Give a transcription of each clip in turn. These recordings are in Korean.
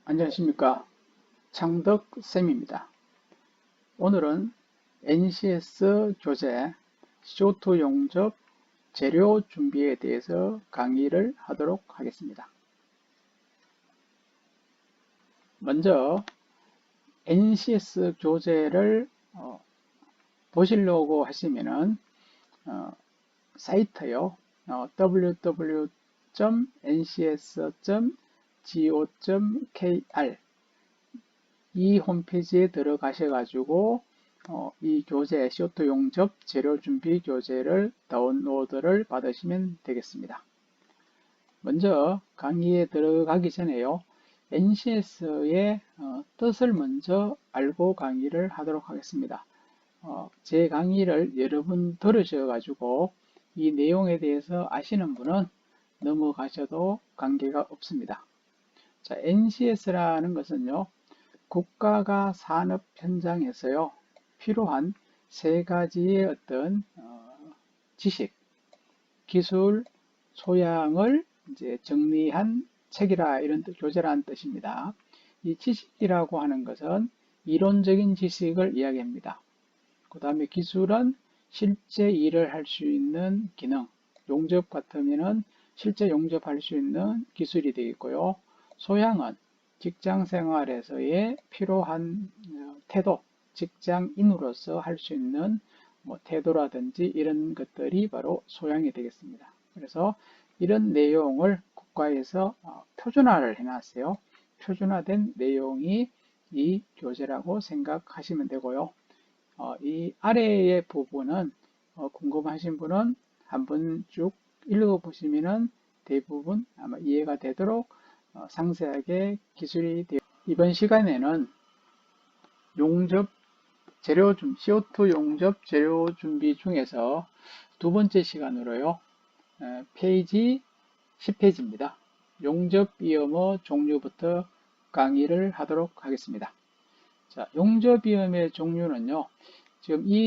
안녕하십니까. 창덕쌤입니다. 오늘은 NCS 교재 쇼트 용접 재료 준비에 대해서 강의를 하도록 하겠습니다. 먼저 NCS 교재를 보시려고 하시면은 사이트요. www.ncs.go.kr 이 홈페이지에 들어가셔가지고 이 교재 쇼트 용접 재료 준비 교재를 다운로드를 받으시면 되겠습니다. 먼저 강의에 들어가기 전에요. NCS의 뜻을 먼저 알고 강의를 하도록 하겠습니다. 제 강의를 여러 분 들으셔가지고 이 내용에 대해서 아시는 분은 넘어가셔도 관계가 없습니다. 자, NCS라는 것은요. 국가가 산업 현장에서요. 필요한 세 가지의 어떤 지식, 기술, 소양을 이제 정리한 책이라 이런 교재라는 뜻입니다. 이 지식이라고 하는 것은 이론적인 지식을 이야기합니다. 그 다음에 기술은 실제 일을 할 수 있는 기능, 용접 같으면은 실제 용접할 수 있는 기술이 되겠고요. 소양은 직장 생활에서의 필요한 태도, 직장인으로서 할 수 있는 태도라든지 이런 것들이 바로 소양이 되겠습니다. 그래서 이런 내용을 국가에서 표준화를 해놨어요. 표준화된 내용이 이 교재라고 생각하시면 되고요. 이 아래의 부분은 궁금하신 분은 한번 쭉 읽어보시면 대부분 아마 이해가 되도록 상세하게 기술이 되어 이번 시간에는 용접 재료 CO2 용접 재료 준비 중에서 두 번째 시간으로요. 페이지 10페이지입니다. 용접이염의 종류부터 강의를 하도록 하겠습니다. 자, 용접이염의 종류는요.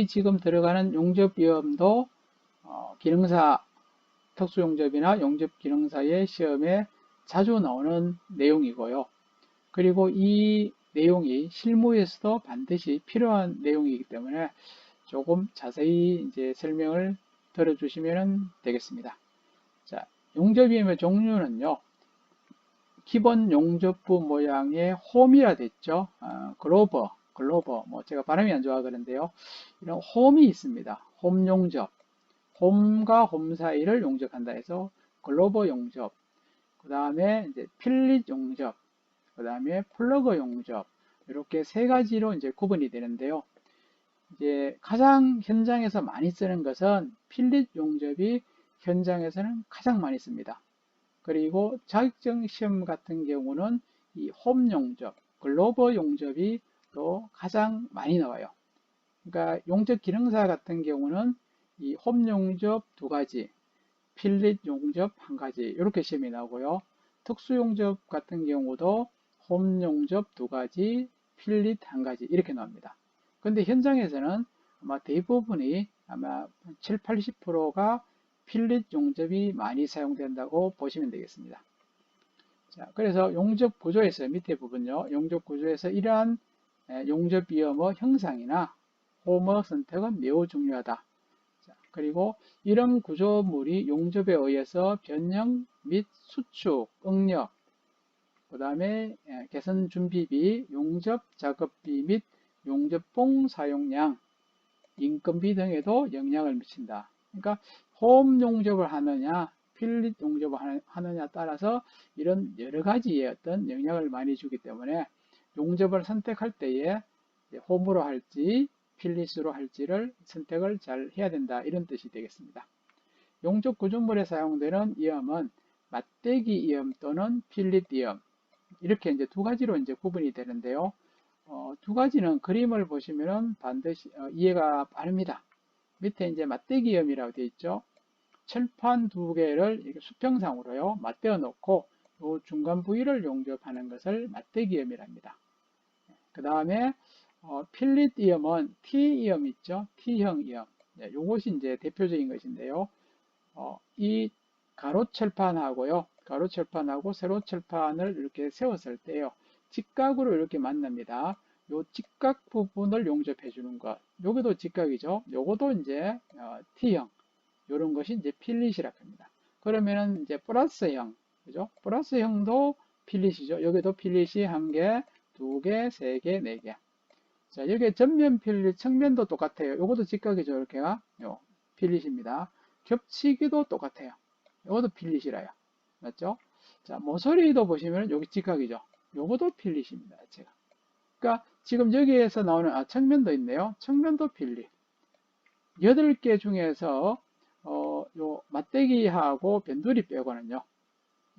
지금 들어가는 용접이염도 기능사 특수용접이나 용접기능사의 시험에 자주 나오는 내용이고요. 그리고 이 내용이 실무에서도 반드시 필요한 내용이기 때문에 조금 자세히 이제 설명을 들어주시면 되겠습니다. 자, 용접이염의 종류는요. 기본 용접부 모양의 홈이라 됐죠. 글로버, 뭐 제가 발음이 안 좋아 그런데요. 이런 홈이 있습니다. 홈 용접. 홈과 홈 사이를 용접한다 해서 글로버 용접, 그 다음에 이제 필릿 용접, 그 다음에 플러그 용접, 이렇게 세 가지로 이제 구분이 되는데요. 이제 가장 현장에서 많이 쓰는 것은 필릿 용접이 현장에서는 가장 많이 씁니다. 그리고 자격증 시험 같은 경우는 이 홈 용접, 글로버 용접이 또 가장 많이 나와요. 그러니까 용접 기능사 같은 경우는 이 홈 용접 두 가지, 필릿 용접 한 가지 이렇게 시험이 나오고요. 특수 용접 같은 경우도 홈 용접 두 가지, 필릿 한 가지 이렇게 나옵니다. 그런데 현장에서는 아마 대부분이 아마 7, 80%가 필릿 용접이 많이 사용된다고 보시면 되겠습니다. 자, 그래서 용접 구조에서 밑에 부분요. 용접 구조에서 이러한 용접 위험의 형상이나 홈의 선택은 매우 중요하다. 그리고 이런 구조물이 용접에 의해서 변형 및 수축, 응력, 그 다음에 개선 준비비, 용접 작업비 및 용접봉 사용량, 인건비 등에도 영향을 미친다. 그러니까 홈 용접을 하느냐, 필릿 용접을 하느냐 따라서 이런 여러 가지의 어떤 영향을 많이 주기 때문에 용접을 선택할 때에 홈으로 할지 필릿으로 할지를 선택을 잘 해야 된다. 이런 뜻이 되겠습니다. 용접 구조물에 사용되는 이염은 맞대기 이염 또는 필릿 이염 이렇게 이제 두 가지로 이제 구분이 되는데요. 두 가지는 그림을 보시면 반드시 이해가 빠릅니다. 밑에 이제 맞대기 이염이라고 되어 있죠. 철판 두 개를 이렇게 수평상으로요 맞대어 놓고 이 중간 부위를 용접하는 것을 맞대기 이염이랍니다. 그 다음에 필릿 이염은 T이염 있죠. T형 이염. 이것이 이제 대표적인 것인데요. 이 가로철판하고요. 가로철판하고 세로철판을 이렇게 세웠을 때요. 직각으로 이렇게 만납니다. 요 직각 부분을 용접해 주는 것. 여기도 직각이죠. 요것도 이제 T형. 요런 것이 이제 필릿이라고 합니다. 그러면은 이제 플러스형. 그죠? 플러스형도 필릿이죠. 여기도 필릿이 한 개, 두 개, 세 개, 네 개. 자, 여기 전면 필릿, 측면도 똑같아요. 요것도 직각이죠. 이렇게가 요 필릿입니다. 겹치기도 똑같아요. 요것도 필릿이라요. 맞죠? 자, 모서리도 보시면 여기 직각이죠. 요것도 필릿입니다. 제가. 그러니까 지금 여기에서 나오는 측면도 있네요. 측면도 필릿. 8개 중에서 요 맞대기하고 변두리 빼고는요.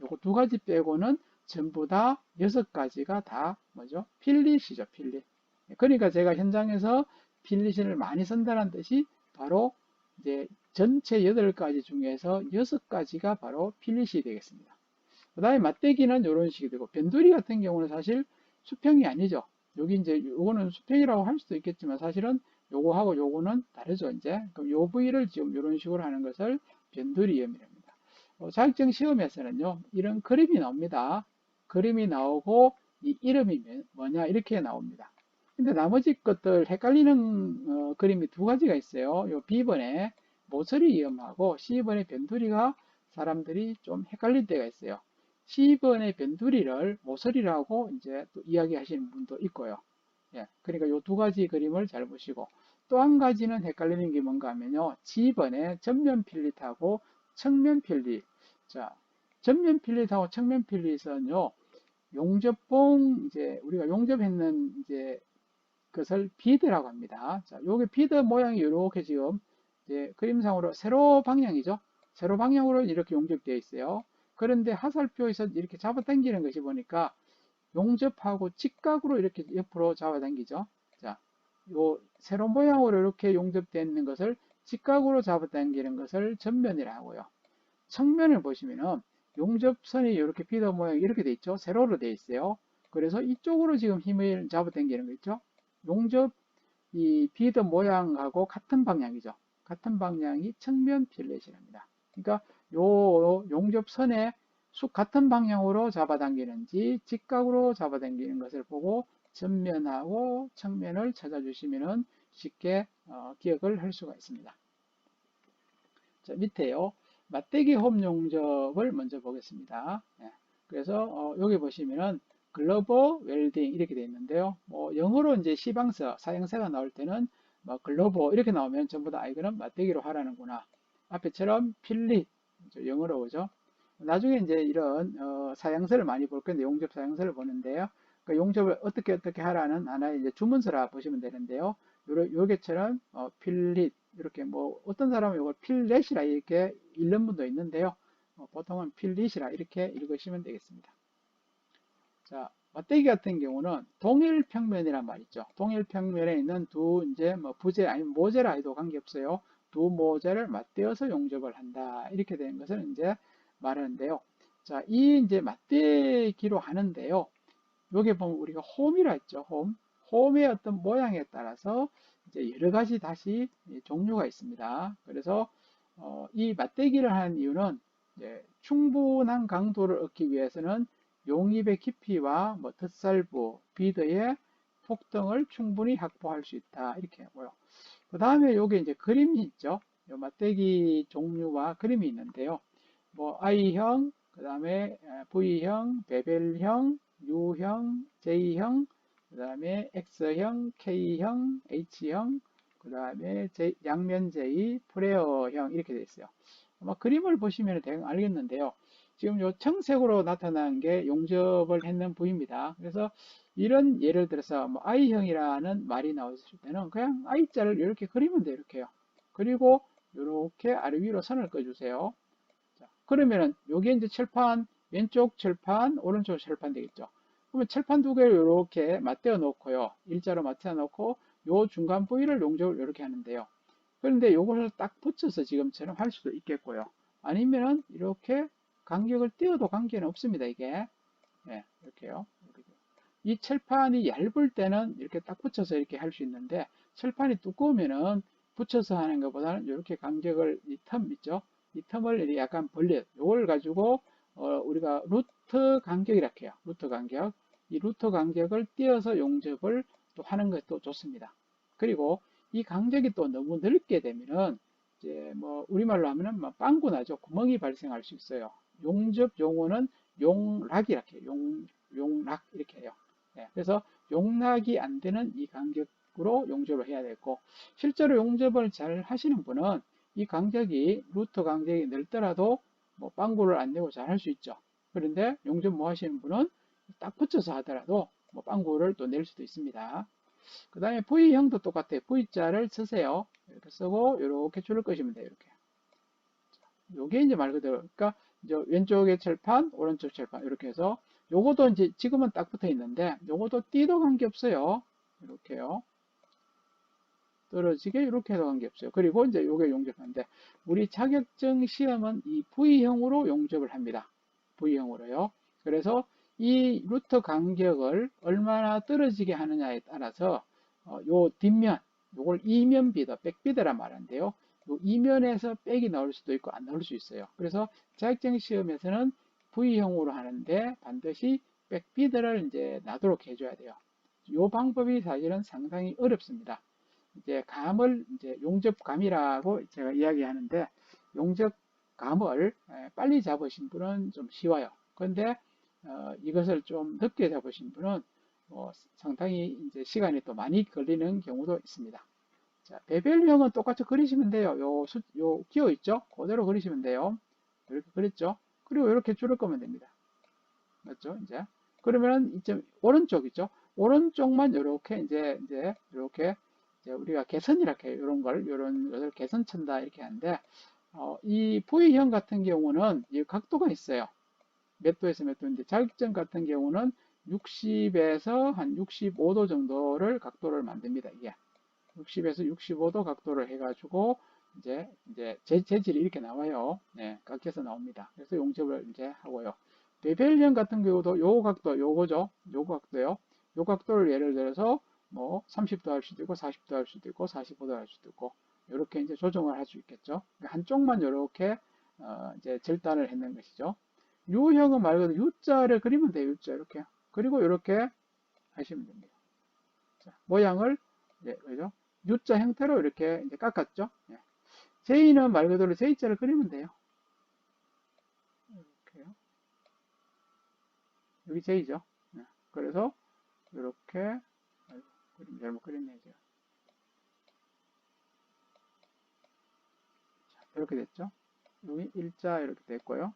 요거 두 가지 빼고는 전부 다 6가지가 다 뭐죠? 필릿이죠. 필릿. 그러니까 제가 현장에서 필릿을 많이 쓴다는 뜻이 바로 이제 전체 8가지 중에서 6가지가 바로 필릿이 되겠습니다. 그 다음에 맞대기는 이런 식이 되고, 변두리 같은 경우는 사실 수평이 아니죠. 여기 이제 요거는 수평이라고 할 수도 있겠지만 사실은 요거하고 요거는 다르죠. 이제 그럼 요 부위를 지금 이런 식으로 하는 것을 변두리염이랍니다. 자격증 시험에서는요 이런 그림이 나옵니다. 그림이 나오고 이 이름이 뭐냐 이렇게 나옵니다. 근데 나머지 것들 헷갈리는 그림이 두 가지가 있어요. 요 B번에 모서리염하고 C번의 변두리가 사람들이 좀 헷갈릴 때가 있어요. C번의 변두리를 모서리라고 이제 또 이야기하시는 분도 있고요. 예, 그러니까 이 두 가지 그림을 잘 보시고 또 한 가지는 헷갈리는 게 뭔가 하면요. G번의 전면 필릿하고 측면 필릿. 자, 전면 필릿하고 측면 필릿은요. 용접봉 이제 우리가 용접했는 이제 그것을 비드라고 합니다. 자, 요게 비드 모양이 이렇게 지금 이제 그림상으로 세로 방향이죠. 세로 방향으로 이렇게 용접되어 있어요. 그런데 하살표에서 이렇게 잡아당기는 것이 보니까 용접하고 직각으로 이렇게 옆으로 잡아당기죠. 자, 요 세로 모양으로 이렇게 용접되어 있는 것을 직각으로 잡아당기는 것을 전면이라고 하고요. 측면을 보시면은 용접선이 이렇게 비더 모양이 이렇게 돼 있죠. 세로로 돼 있어요. 그래서 이쪽으로 지금 힘을 잡아당기는 거 있죠. 용접 이 비더 모양하고 같은 방향이죠. 같은 방향이 측면 필렛이랍니다. 그러니까 요 용접선에 쑥 같은 방향으로 잡아당기는지 직각으로 잡아당기는 것을 보고 전면하고 측면을 찾아주시면 쉽게 기억을 할 수가 있습니다. 자, 밑에요. 맞대기 홈 용접을 먼저 보겠습니다. 예, 그래서 여기 보시면은 글로버 웰딩 이렇게 되어 있는데요. 뭐 영어로 이제 시방서 사형사가 나올 때는 뭐 글로버 이렇게 나오면 전부 다 이거는 맞대기로 하라는구나. 앞에처럼 필릿 영어로 오죠. 나중에 이제 이런 사형서를 많이 볼 건데 용접 사형서를 보는데요. 그 용접을 어떻게 하라는 하나의 이제 주문서라 보시면 되는데요. 요게처럼 필릿 이렇게 뭐 어떤 사람은 이걸 필렛이라 이렇게 읽는 분도 있는데요. 보통은 필릿이라 이렇게 읽으시면 되겠습니다. 자, 맞대기 같은 경우는 동일 평면이란 말 있죠. 동일 평면에 있는 두 이제 뭐 부재 아니면 모재라 해도 관계없어요. 두 모재를 맞대어서 용접을 한다. 이렇게 되는 것을 이제 말하는데요. 자, 이 이제 맞대기로 하는데요. 여기 보면 우리가 홈이라 했죠. 홈의 어떤 모양에 따라서 이제 여러 가지 다시 종류가 있습니다. 그래서 이 맞대기를 하는 이유는 충분한 강도를 얻기 위해서는 용입의 깊이와 뭐 덧살부, 비드의 폭등을 충분히 확보할 수 있다. 이렇게 하고요. 그 다음에 여기 이제 그림이 있죠. 요 맞대기 종류와 그림이 있는데요. 뭐 I형, 그 다음에 V형, 베벨형, U형, J형, 그 다음에 X형, K형, H형, 그 다음에 양면 J, 프레어형 이렇게 되어 있어요. 아마 그림을 보시면 대강 알겠는데요. 지금 요 청색으로 나타난 게 용접을 했는 부위입니다. 그래서 이런 예를 들어서 뭐 I형이라는 말이 나왔을 때는 그냥 I자를 이렇게 그리면 돼요. 이렇게요. 그리고 이렇게 아래 위로 선을 그어주세요. 자, 그러면은 여기에 이제 철판 왼쪽 철판 오른쪽 철판 되겠죠. 그러면 철판 두 개를 이렇게 맞대어 놓고요. 일자로 맞대어 놓고 요 중간 부위를 용접을 이렇게 하는데요. 그런데 요것을 딱 붙여서 지금처럼 할 수도 있겠고요. 아니면은 이렇게 간격을 띄워도 관계는 없습니다. 이게 이렇게요. 이 철판이 얇을 때는 이렇게 딱 붙여서 이렇게 할 수 있는데 철판이 두꺼우면은 붙여서 하는 것보다는 이렇게 간격을 이 텀 있죠. 이 텀을 약간 벌려 요걸 가지고 우리가 루트 간격이라고 해요. 루트 간격 이 루트 간격을 띄어서 용접을 또 하는 것도 좋습니다. 그리고 이 간격이 또 너무 넓게 되면은 이제 뭐 우리말로 하면은 뭐 빵꾸 나죠. 구멍이 발생할 수 있어요. 용접 용어는 용락이 이렇게 해요. 용락 이렇게 해요. 예, 그래서 용락이 안 되는 이 간격으로 용접을 해야 되고 실제로 용접을 잘 하시는 분은 이 간격이 루트 간격이 넓더라도 뭐 빵구를 안 내고 잘 할 수 있죠. 그런데 용접 못 하시는 분은 딱 붙여서 하더라도 뭐 빵구를 또 낼 수도 있습니다. 그 다음에 V형도 똑같아요. V자를 쓰세요. 이렇게 쓰고 이렇게 줄을 끄시면 돼요. 이렇게. 요게 이제 말 그대로 그러니까 이제 왼쪽에 철판, 오른쪽 철판 이렇게 해서 요것도 이제 지금은 딱 붙어 있는데 요것도 띠도 관계없어요. 이렇게요. 떨어지게 이렇게 해도 관계없어요. 그리고 이제 요게 용접하는데 우리 자격증 시험은 이 V형으로 용접을 합니다. V형으로요. 그래서 이 루트 간격을 얼마나 떨어지게 하느냐에 따라서 요 뒷면 요걸 이면 비더, 백비더라 말하는데요. 요 이면에서 백이 나올 수도 있고 안 나올 수 있어요. 그래서 자격증 시험에서는 V형으로 하는데 반드시 백비더를 이제 나도록 해줘야 돼요. 요 방법이 사실은 상당히 어렵습니다. 이제 감을 이제 용접감이라고 제가 이야기하는데 용접감을 빨리 잡으신 분은 좀 쉬워요. 그런데 이것을 좀 늦게 잡으신 분은 상당히 이제 시간이 또 많이 걸리는 경우도 있습니다. 자, 베벨형은 똑같이 그리시면 돼요. 요 기호 있죠? 그대로 그리시면 돼요. 이렇게 그렸죠? 그리고 이렇게 줄을 끄면 됩니다. 맞죠? 이제 그러면은 이제 오른쪽 있죠? 오른쪽만 이렇게 이렇게 우리가 개선 이렇게 이런 걸 이런 것을 개선 친다 이렇게 하는데 이 V형 같은 경우는 이 각도가 있어요. 몇 도에서 몇 도인데 자격증 같은 경우는 60에서 한 65도 정도를 각도를 만듭니다. 이게 60에서 65도 각도를 해가지고 이제 재질이 이렇게 나와요. 네, 깎여서 나옵니다. 그래서 용접을 이제 하고요. 베벨형 같은 경우도 요 각도, 요거죠. 요 각도요. 요 각도를 예를 들어서 뭐 30도 할 수도 있고 40도 할 수도 있고 45도 할 수도 있고 이렇게 이제 조정을 할 수 있겠죠. 한쪽만 이렇게 이제 절단을 했는 것이죠. U형은 말 그대로 U자를 그리면 돼요. U자 이렇게. 그리고 이렇게 하시면 됩니다. 자, 모양을 이제 그죠? U자 형태로 이렇게 이제 깎았죠. 예. J는 말 그대로 J자를 그리면 돼요. 이렇게요. 여기 J죠. 예. 그래서 이렇게 그림 잘못 그렸네 제가. 자, 이렇게 됐죠. 여기 일자 이렇게 됐고요.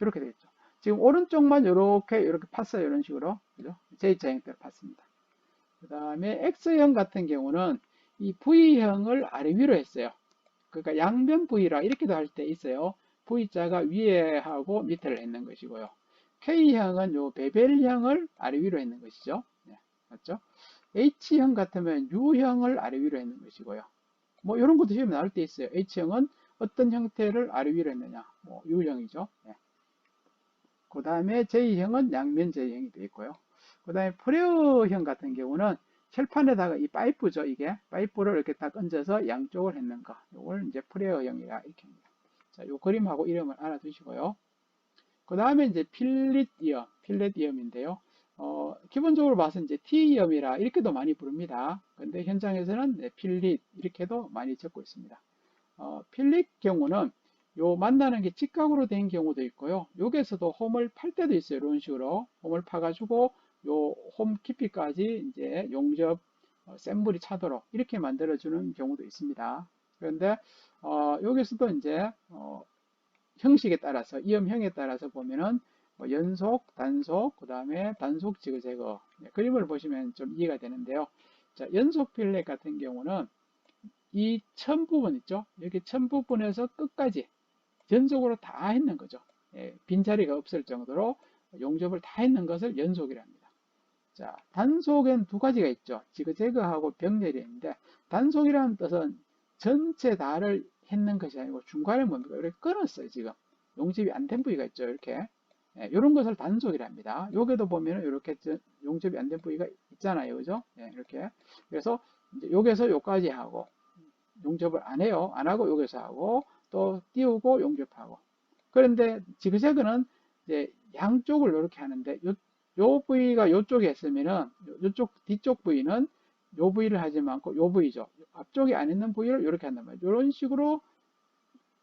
이렇게 됐죠. 지금 오른쪽만 이렇게 팠어요. 이런 식으로. 그죠? J자 형태로 팠습니다. 그 다음에 X형 같은 경우는 이 V형을 아래 위로 했어요. 그러니까 양변 V라 이렇게도 할 때 있어요. V자가 위에 하고 밑에를 했는 것이고요. K형은 요 베벨형을 아래 위로 했는 것이죠. 네, 맞죠? H형 같으면 U형을 아래 위로 했는 것이고요. 뭐 이런 것도 시험에 나올 때 있어요. H형은 어떤 형태를 아래 위로 했느냐. 뭐 U형이죠. 네. 그 다음에 J형은 양면 J형이 되어 있고요. 그 다음에 프레어형 같은 경우는 철판에다가 이 파이프죠. 이게 파이프를 이렇게 딱 얹어서 양쪽을 했는 거. 이걸 이제 프레어형이라 이렇게 합니다. 자, 요 그림하고 이름을 알아두시고요. 그 다음에 이제 필렛 이염인데요. 기본적으로 봐서 이제 T이염이라 이렇게도 많이 부릅니다. 근데 현장에서는 필릿 이렇게도 많이 적고 있습니다. 필릿 경우는 요 만나는 게 직각으로 된 경우도 있고요. 여기에서도 홈을 팔 때도 있어요. 이런 식으로 홈을 파가지고 요 홈 깊이까지 이제 용접 센 물이 차도록 이렇게 만들어주는 경우도 있습니다. 그런데 여기서도 이제 형식에 따라서 이음형에 따라서 보면은 뭐 연속, 단속, 그 다음에 단속 지그 제거 그림을 보시면 좀 이해가 되는데요. 자, 연속 필렛 같은 경우는 이 천 부분 있죠? 여기 천 부분에서 끝까지 전속으로 다 했는 거죠. 예, 빈자리가 없을 정도로 용접을 다 했는 것을 연속이라 합니다. 자, 단속엔 두 가지가 있죠. 지그재그하고 병렬이 있는데 단속이라는 뜻은 전체 다를 했는 것이 아니고 중간에 뭡니까? 이렇게 끊었어요, 지금. 용접이 안 된 부위가 있죠, 이렇게. 예, 이런 것을 단속이랍니다. 여기도 보면은 이렇게 용접이 안 된 부위가 있잖아요, 그죠? 예, 이렇게. 그래서 이제 여기서 여기까지 하고 용접을 안 해요. 안 하고 여기서 하고 또 띄우고 용접하고. 그런데 지그재그는 이제 양쪽을 이렇게 하는데 요 부위가 요쪽에 있으면은 요쪽 뒤쪽 부위는 요 부위를 하지 않고 요 부위죠. 앞쪽에 안 있는 부위를 이렇게 한단 말이에요. 이런 식으로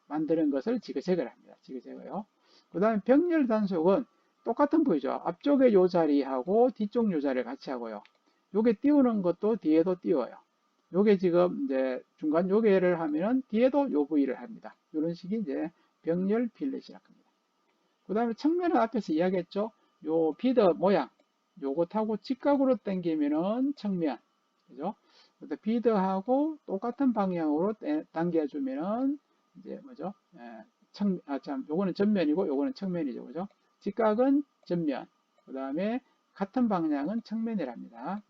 만드는 것을 지그재그를 합니다. 지그재그요. 그 다음에 병렬 단속은 똑같은 부위죠. 앞쪽에 요 자리하고 뒤쪽 요 자리를 같이 하고요. 요게 띄우는 것도 뒤에도 띄워요. 요게 지금 이제 중간 요게를 하면은 뒤에도 요 부위를 합니다. 이런 식이 이제 병렬 필렛이라고 합니다. 그 다음에 측면은 앞에서 이야기했죠. 요 피더 모양 요것하고 직각으로 당기면은 측면, 그죠? 피드하고 똑같은 방향으로 당겨주면은 이제 뭐죠? 요거는 전면이고 요거는 측면이죠, 그죠? 직각은 전면, 그 다음에 같은 방향은 측면이랍니다.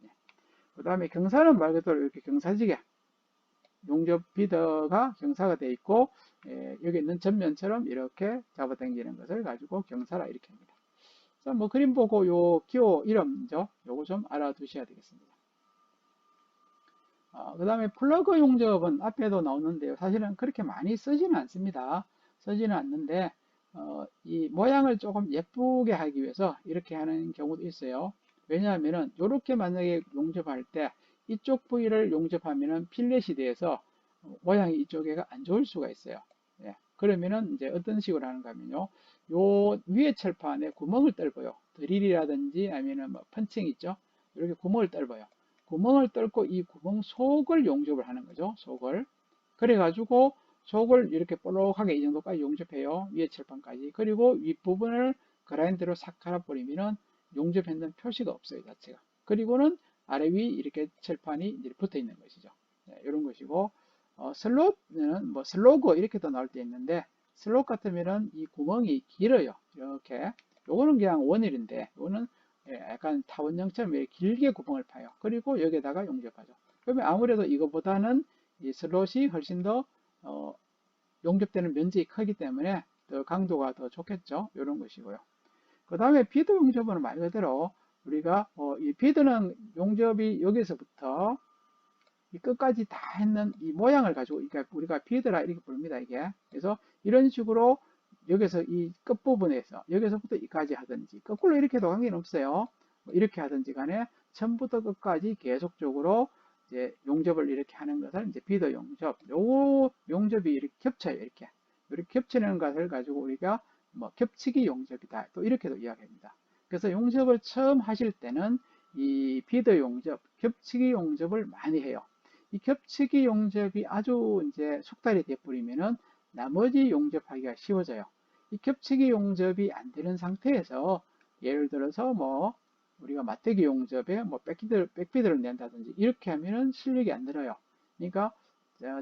그 다음에 경사는 말 그대로 이렇게 경사지게 용접 비더가 경사가 되어 있고, 여기 있는 전면처럼 이렇게 잡아당기는 것을 가지고 경사라 이렇게 합니다. 자, 뭐 그림 보고 요 기호 이름이죠. 요거 좀 알아두셔야 되겠습니다. 그 다음에 플러그 용접은 앞에도 나오는데요. 사실은 그렇게 많이 쓰지는 않습니다. 쓰지는 않는데 이 모양을 조금 예쁘게 하기 위해서 이렇게 하는 경우도 있어요. 왜냐하면은 이렇게 만약에 용접할 때 이쪽 부위를 용접하면은 필렛이 돼서 모양이 이쪽에가 안 좋을 수가 있어요. 예. 그러면은 이제 어떤 식으로 하는가 하면요. 요 위에 철판에 구멍을 뚫어요. 드릴이라든지 아니면은 뭐 펀칭 있죠. 이렇게 구멍을 뚫어요. 구멍을 뚫고 이 구멍 속을 용접을 하는 거죠. 속을. 그래가지고 속을 이렇게 볼록하게 이 정도까지 용접해요. 위에 철판까지. 그리고 윗부분을 그라인더로 싹 갈아버리면은 용접했는 표시가 없어요. 자체가. 그리고는 아래 위 이렇게 철판이 이제 붙어 있는 것이죠. 네, 이런 것이고, 슬롯은 뭐 슬로그 이렇게도 나올 때 있는데, 슬롯 같으면은 이 구멍이 길어요. 이렇게. 요거는 그냥 원일인데, 요거는 약간 타원형처럼 이렇게 길게 구멍을 파요. 그리고 여기에다가 용접하죠. 그러면 아무래도 이거보다는 이 슬롯이 훨씬 더 용접되는 면적이 크기 때문에 더 강도가 더 좋겠죠. 이런 것이고요. 그 다음에 비드 용접은 말 그대로 우리가 이 비드는 용접이 여기서부터 이 끝까지 다 했는 이 모양을 가지고 그러니까 우리가 비드라 이렇게 부릅니다. 이게 그래서 이런 식으로 여기서 이 끝부분에서 여기서부터 이까지 하든지 거꾸로 이렇게 해도 관계는 없어요. 뭐 이렇게 하든지 간에 처음부터 끝까지 계속적으로 이제 용접을 이렇게 하는 것을 이제 비드 용접. 요 용접이 이렇게 겹쳐요. 이렇게 겹치는 것을 가지고 우리가 뭐 겹치기 용접이다. 또 이렇게도 이야기합니다. 그래서 용접을 처음 하실 때는 이 비드 용접, 겹치기 용접을 많이 해요. 이 겹치기 용접이 아주 이제 숙달이 돼버리면은 나머지 용접하기가 쉬워져요. 이 겹치기 용접이 안 되는 상태에서 예를 들어서 뭐 우리가 맞대기 용접에 뭐 백피드를 낸다든지 이렇게 하면은 실력이 안 들어요. 그러니까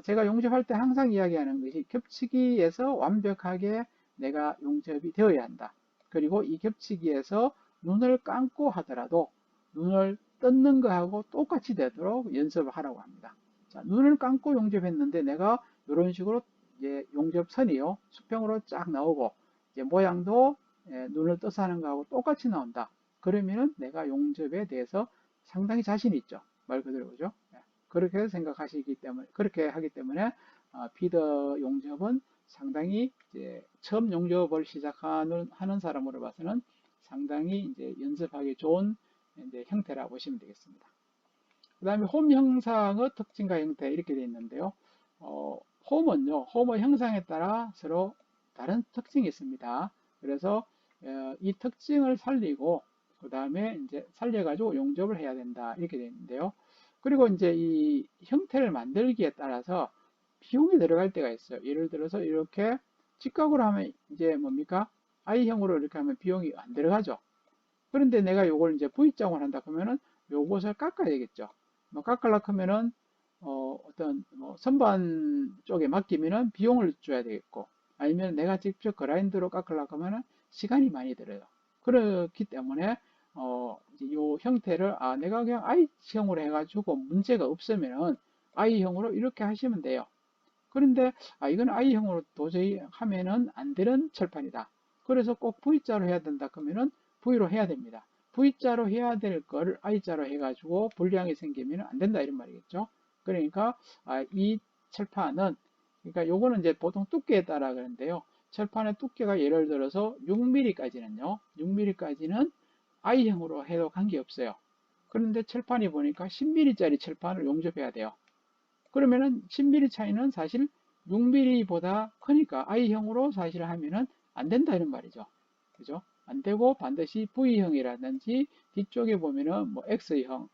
제가 용접할 때 항상 이야기하는 것이 겹치기에서 완벽하게 내가 용접이 되어야 한다. 그리고 이 겹치기에서 눈을 감고 하더라도 눈을 뜯는 거하고 똑같이 되도록 연습을 하라고 합니다. 자, 눈을 감고 용접했는데 내가 이런 식으로 이제 용접선이요. 수평으로 쫙 나오고 이제 모양도 눈을 떠서 하는 거하고 똑같이 나온다. 그러면은 내가 용접에 대해서 상당히 자신이 있죠. 말 그대로 그죠? 그렇게 생각하시기 때문에 그렇게 하기 때문에 피더 용접은 상당히 이제 처음 용접을 시작하는 사람으로 봐서는 상당히 이제 연습하기 좋은 이제 형태라고 보시면 되겠습니다. 그 다음에 홈 형상의 특징과 형태 이렇게 되어 있는데요. 홈은요, 홈의 형상에 따라 서로 다른 특징이 있습니다. 그래서 이 특징을 살리고 그 다음에 이제 살려가지고 용접을 해야 된다 이렇게 되어 있는데요. 그리고 이제 이 형태를 만들기에 따라서 비용이 들어갈 때가 있어요. 예를 들어서 이렇게 직각으로 하면 이제 뭡니까? I형으로 이렇게 하면 비용이 안 들어가죠. 그런데 내가 요걸 이제 V자형을 한다 그러면은 요것을 깎아야 되겠죠. 뭐 깎으려고 하면은 어떤 뭐 선반 쪽에 맡기면은 비용을 줘야 되겠고 아니면 내가 직접 그라인더로 깎으려고 하면은 시간이 많이 들어요. 그렇기 때문에 이제 요 형태를 내가 그냥 I형으로 해가지고 문제가 없으면은 I형으로 이렇게 하시면 돼요. 그런데 이건 I형으로 도저히 하면은 안 되는 철판이다. 그래서 꼭 V자로 해야 된다 그러면은 V로 해야 됩니다. V자로 해야 될 거를 I자로 해가지고 불량이 생기면 안 된다 이런 말이겠죠. 그러니까 이 철판은 그러니까 요거는 이제 보통 두께에 따라 그러는데요. 철판의 두께가 예를 들어서 6mm까지는요. 6mm까지는 I형으로 해도 관계없어요. 그런데 철판이 보니까 10mm짜리 철판을 용접해야 돼요. 그러면은 10mm 차이는 사실 6mm보다 크니까 I형으로 사실 하면은 안 된다 이런 말이죠. 그죠? 안 되고 반드시 V형이라든지 뒤쪽에 보면은 뭐 X형,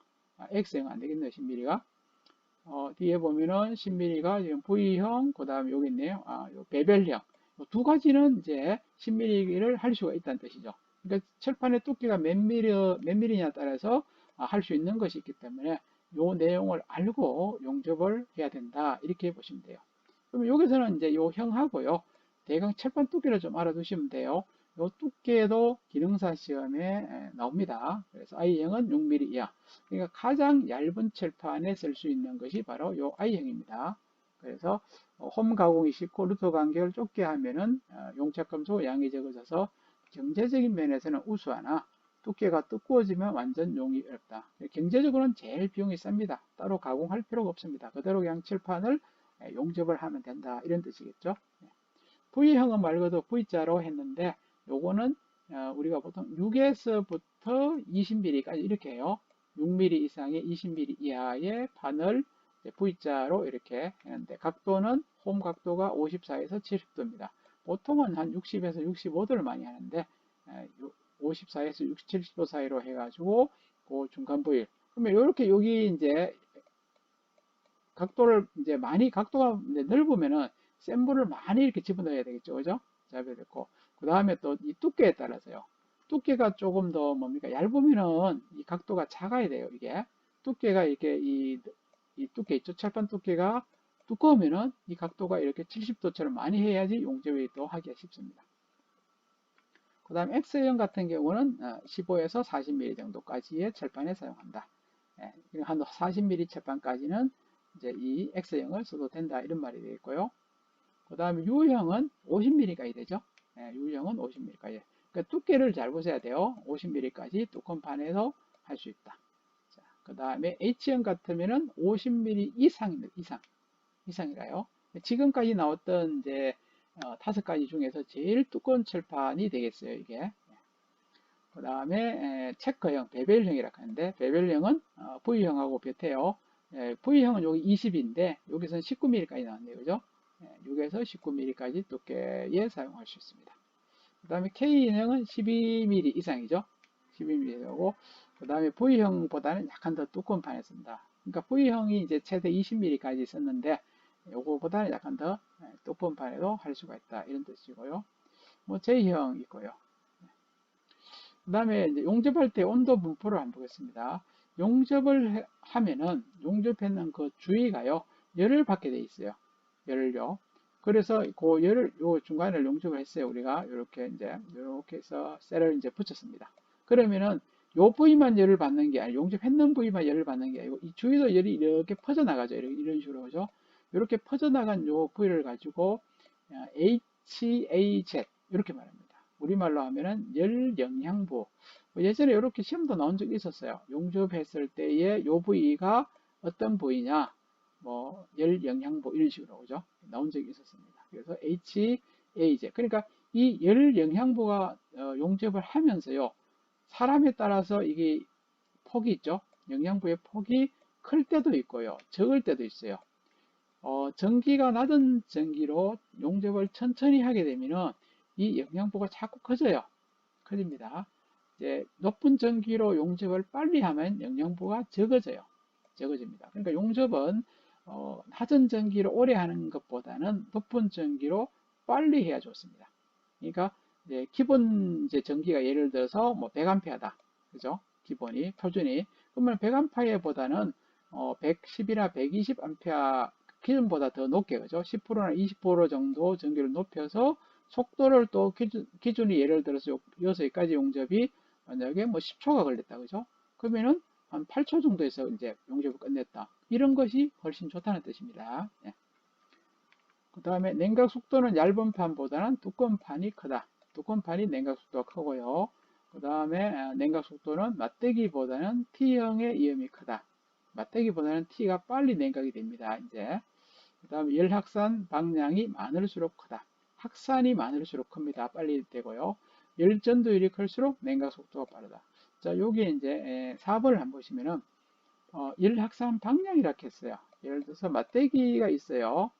X형 안 되겠네요. 10mm가. 뒤에 보면은 10mm가 지금 V형, 그 다음에 여기 있네요. 요 베벨형. 두 가지는 이제 10mm를 할 수가 있다는 뜻이죠. 그러니까 철판의 두께가 몇 미리냐 따라서 할 수 있는 것이 있기 때문에 요 내용을 알고 용접을 해야 된다. 이렇게 보시면 돼요. 그럼 여기서는 이제 요 형하고요. 대강 철판 두께를 좀 알아두시면 돼요. 요 두께도 기능사 시험에 나옵니다. 그래서 I형은 6mm 이하. 그러니까 가장 얇은 철판에 쓸 수 있는 것이 바로 요 I형입니다. 그래서 홈 가공이 쉽고 루터 간격을 좁게 하면은 용착금속 양이 적어져서 경제적인 면에서는 우수하나 두께가 두꺼워지면 완전 용이 어렵다. 경제적으로는 제일 비용이 쌉니다. 따로 가공할 필요가 없습니다. 그대로 그냥 칠판을 용접을 하면 된다. 이런 뜻이겠죠. V형은 말 그대로 V자로 했는데 요거는 우리가 보통 6에서부터 20mm까지 이렇게 해요. 6mm 이상의 20mm 이하의 판을 V자로 이렇게 했는데 각도는 홈 각도가 54에서 70도입니다. 보통은 한 60에서 65도를 많이 하는데 54에서 60, 70도 사이로 해가지고 그 중간 부위. 그러면 이렇게 여기 이제 각도를 이제 많이 각도가 이제 넓으면은 센 불을 많이 이렇게 집어넣어야 되겠죠, 그죠? 잡아야 되고 그 다음에 또 이 두께에 따라서요. 두께가 조금 더 뭡니까 얇으면은 이 각도가 작아야 돼요. 이게 두께가 이렇게 이 두께 있죠, 철판 두께가 두꺼우면은 이 각도가 이렇게 70도처럼 많이 해야지 용접이 또 하기가 쉽습니다. 그 다음 X형 같은 경우는 15에서 40mm 정도까지의 철판에 사용한다. 한 40mm 철판까지는 이제 이 X형을 써도 된다 이런 말이 되겠고요. 그 다음에 U형은 50mm까지 되죠. U형은 50mm까지. 그러니까 두께를 잘 보셔야 돼요. 50mm까지 두꺼운 판에서 할 수 있다. 그 다음에 H형 같으면은 50mm 이상입니다. 이상이라요. 지금까지 나왔던 이제 5가지 중에서 제일 두꺼운 철판이 되겠어요. 이게. 그 다음에 체커형, 베벨형이라고 하는데 베벨형은 V형하고 비슷해요. V형은 여기 20인데 여기서는 19mm까지 나왔네요. 그죠? 6에서 19mm까지 두께에 사용할 수 있습니다. 그 다음에 K형은 12mm 이상이죠. 12mm고 그 다음에 V형보다는 약간 더 두꺼운 판에 씁니다. 그러니까 V형이 이제 최대 20mm까지 썼는데 요거보다는 약간 더 두꺼운 판에도 할 수가 있다 이런 뜻이고요. 뭐 J형 있고요. 그 다음에 이제 용접할 때 온도 분포를 한번 보겠습니다. 용접을 하면은 용접했는 그 주위가요 열을 받게 돼 있어요. 열을요. 그래서 그 열을 요 중간에 용접을 했어요. 우리가 이렇게 이제 이렇게 해서 셀을 이제 붙였습니다. 그러면은 요 부위만 열을 받는 게 아니고 용접했는 부위만 열을 받는 게 아니고 이 주위도 열이 이렇게 퍼져나가죠. 이런 식으로 그죠? 이렇게 퍼져나간 요 부위를 가지고 HAZ 이렇게 말합니다. 우리말로 하면은 열 영향부. 예전에 이렇게 시험도 나온 적이 있었어요. 용접했을 때의 요 부위가 어떤 부위냐, 뭐 열 영향부 이런 식으로 그죠? 나온 적이 있었습니다. 그래서 HAZ. 그러니까 이 열 영향부가 용접을 하면서요. 사람에 따라서 이게 폭이 있죠. 영향부의 폭이 클 때도 있고요. 적을 때도 있어요. 전기가 낮은 전기로 용접을 천천히 하게 되면은 이 영향부가 자꾸 커집니다. 이제 높은 전기로 용접을 빨리 하면 영향부가 적어집니다. 그러니까 용접은 낮은 전기로 오래 하는 것보다는 높은 전기로 빨리 해야 좋습니다. 그러니까 이제 기본 이제 전기가 예를 들어서 뭐 100A다. 그죠? 기본이 표준이 그러면 100A보다는 110이나 120A 기준보다 더 높게 그죠? 10%나 20% 정도 전기를 높여서 속도를 또 기준이 예를 들어서 6가지 용접이 만약에 뭐 10초가 걸렸다 그죠? 그러면은 한 8초 정도에서 이제 용접을 끝냈다. 이런 것이 훨씬 좋다는 뜻입니다. 예. 그 다음에 냉각 속도는 얇은 판보다는 두꺼운 판이 크다. 두꺼운 판이 냉각 속도가 크고요. 그 다음에 냉각 속도는 맞대기보다는 T형의 위험이 크다. 맞대기보다는 T가 빨리 냉각이 됩니다. 이제 그 다음에 열 확산 방향이 많을수록 크다. 확산이 많을수록 큽니다. 빨리 되고요. 열 전도율이 클수록 냉각 속도가 빠르다. 자, 여기 이제 4번을 한번 보시면은 일확산 방향이라고 했어요. 예를 들어서 맞대기가 있어요.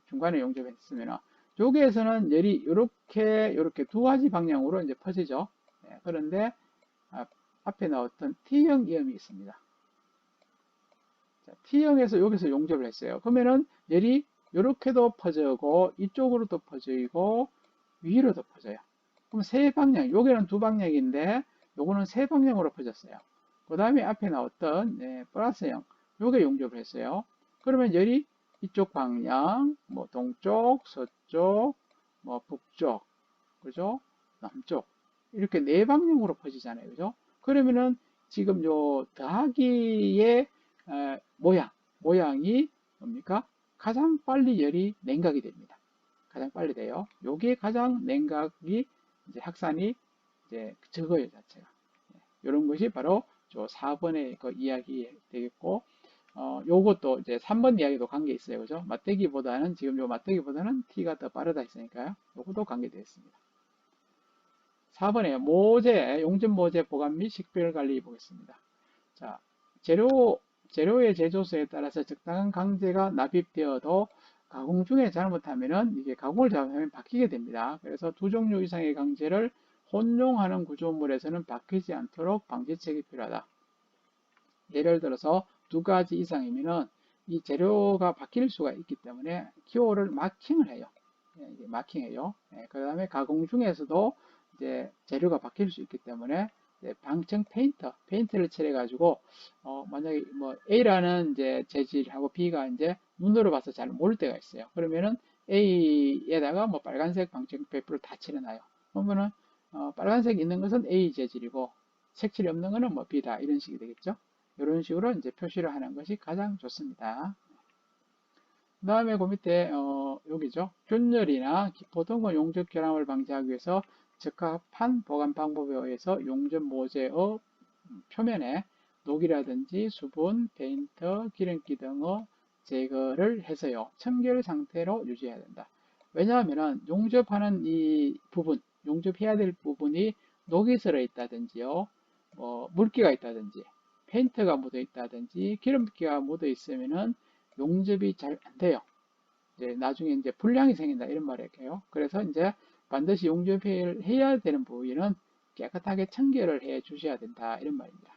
중간에 용접했으면은 여기에서는 열이 이렇게 두 가지 방향으로 이제 퍼지죠. 그런데 앞에 나왔던 T형 이음이 있습니다. 자, T형에서 여기서 용접을 했어요. 그러면은 열이 이렇게도 퍼지고 이쪽으로도 퍼지고 위로도 퍼져요. 그럼 세 방향, 여기는 두 방향인데 요거는 세 방향으로 퍼졌어요. 그 다음에 앞에 나왔던 플러스형, 요게 용접을 했어요. 그러면 열이 이쪽 방향, 뭐 동쪽, 서쪽, 뭐 북쪽, 그죠? 남쪽 이렇게 네 방향으로 퍼지잖아요, 그죠? 그러면은 지금 요 더하기의 모양이 뭡니까? 가장 빨리 열이 냉각이 됩니다. 가장 빨리 돼요. 요게 가장 냉각이 이제 확산이 이제 적어요, 자체가. 이런 것이 바로 저 4번의 그 이야기 되겠고, 요것도 이제 3번 이야기도 관계 있어요. 그죠? 맞대기보다는, 지금 요 맞대기보다는 T가 더 빠르다 했으니까요. 요것도 관계되어 있습니다. 4번에 모재, 용접 모재 보관 및 식별 관리 보겠습니다. 자, 재료의 제조소에 따라서 적당한 강제가 납입되어도 가공 중에 잘못하면은 이게 가공을 잘못하면 바뀌게 됩니다. 그래서 두 종류 이상의 강제를 혼용하는 구조물에서는 바뀌지 않도록 방지책이 필요하다. 예를 들어서 두 가지 이상이면은 이 재료가 바뀔 수가 있기 때문에 기호를 마킹을 해요. 마킹해요. 그 다음에 가공 중에서도 이제 재료가 바뀔 수 있기 때문에 방청 페인트를 칠해가지고 만약에 뭐 A라는 이제 재질하고 B가 이제 눈으로 봐서 잘 모를 때가 있어요. 그러면은 A에다가 뭐 빨간색 방청 페이퍼를 다 칠해놔요. 그러면은 빨간색 있는 것은 A 재질이고 색칠이 없는 것은 뭐 B다 이런 식이 되겠죠. 이런 식으로 이제 표시를 하는 것이 가장 좋습니다. 그 다음에 그 밑에 여기죠. 균열이나 기포 등의 용접 결함을 방지하기 위해서 적합한 보관 방법에 의해서 용접 모재의 표면에 녹이라든지 수분, 페인트, 기름기 등의 제거를 해서요. 청결 상태로 유지해야 된다. 왜냐하면 용접하는 이 부분, 용접해야 될 부분이 녹이 슬어 있다든지요. 물기가 있다든지 페인트가 묻어 있다든지 기름기가 묻어 있으면은 용접이 잘 안 돼요. 이제 나중에 이제 불량이 생긴다 이런 말이에요. 그래서 이제 반드시 용접해야 되는 부위는 깨끗하게 청결을 해 주셔야 된다 이런 말입니다.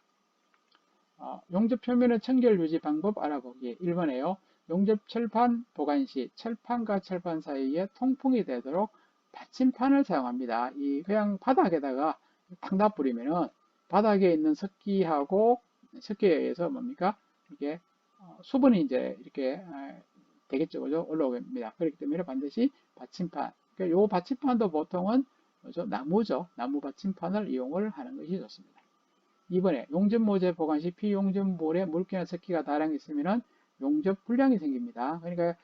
용접 표면의 청결 유지 방법 알아보기 1번에요. 용접 철판 보관 시 철판과 철판 사이에 통풍이 되도록 받침판을 사용합니다. 이 그냥 바닥에다가 탕다 뿌리면은 바닥에 있는 습기에 의해서 뭡니까? 이게 수분이 이제 이렇게 되겠죠, 그죠? 올라옵니다. 그렇기 때문에 반드시 받침판. 그러니까 요 받침판도 보통은 나무죠. 나무 받침판을 이용을 하는 것이 좋습니다. 이번에 용접 모재 보관 시 피용접물에 물기나 습기가 다량 있으면 용접 불량이 생깁니다. 그러니까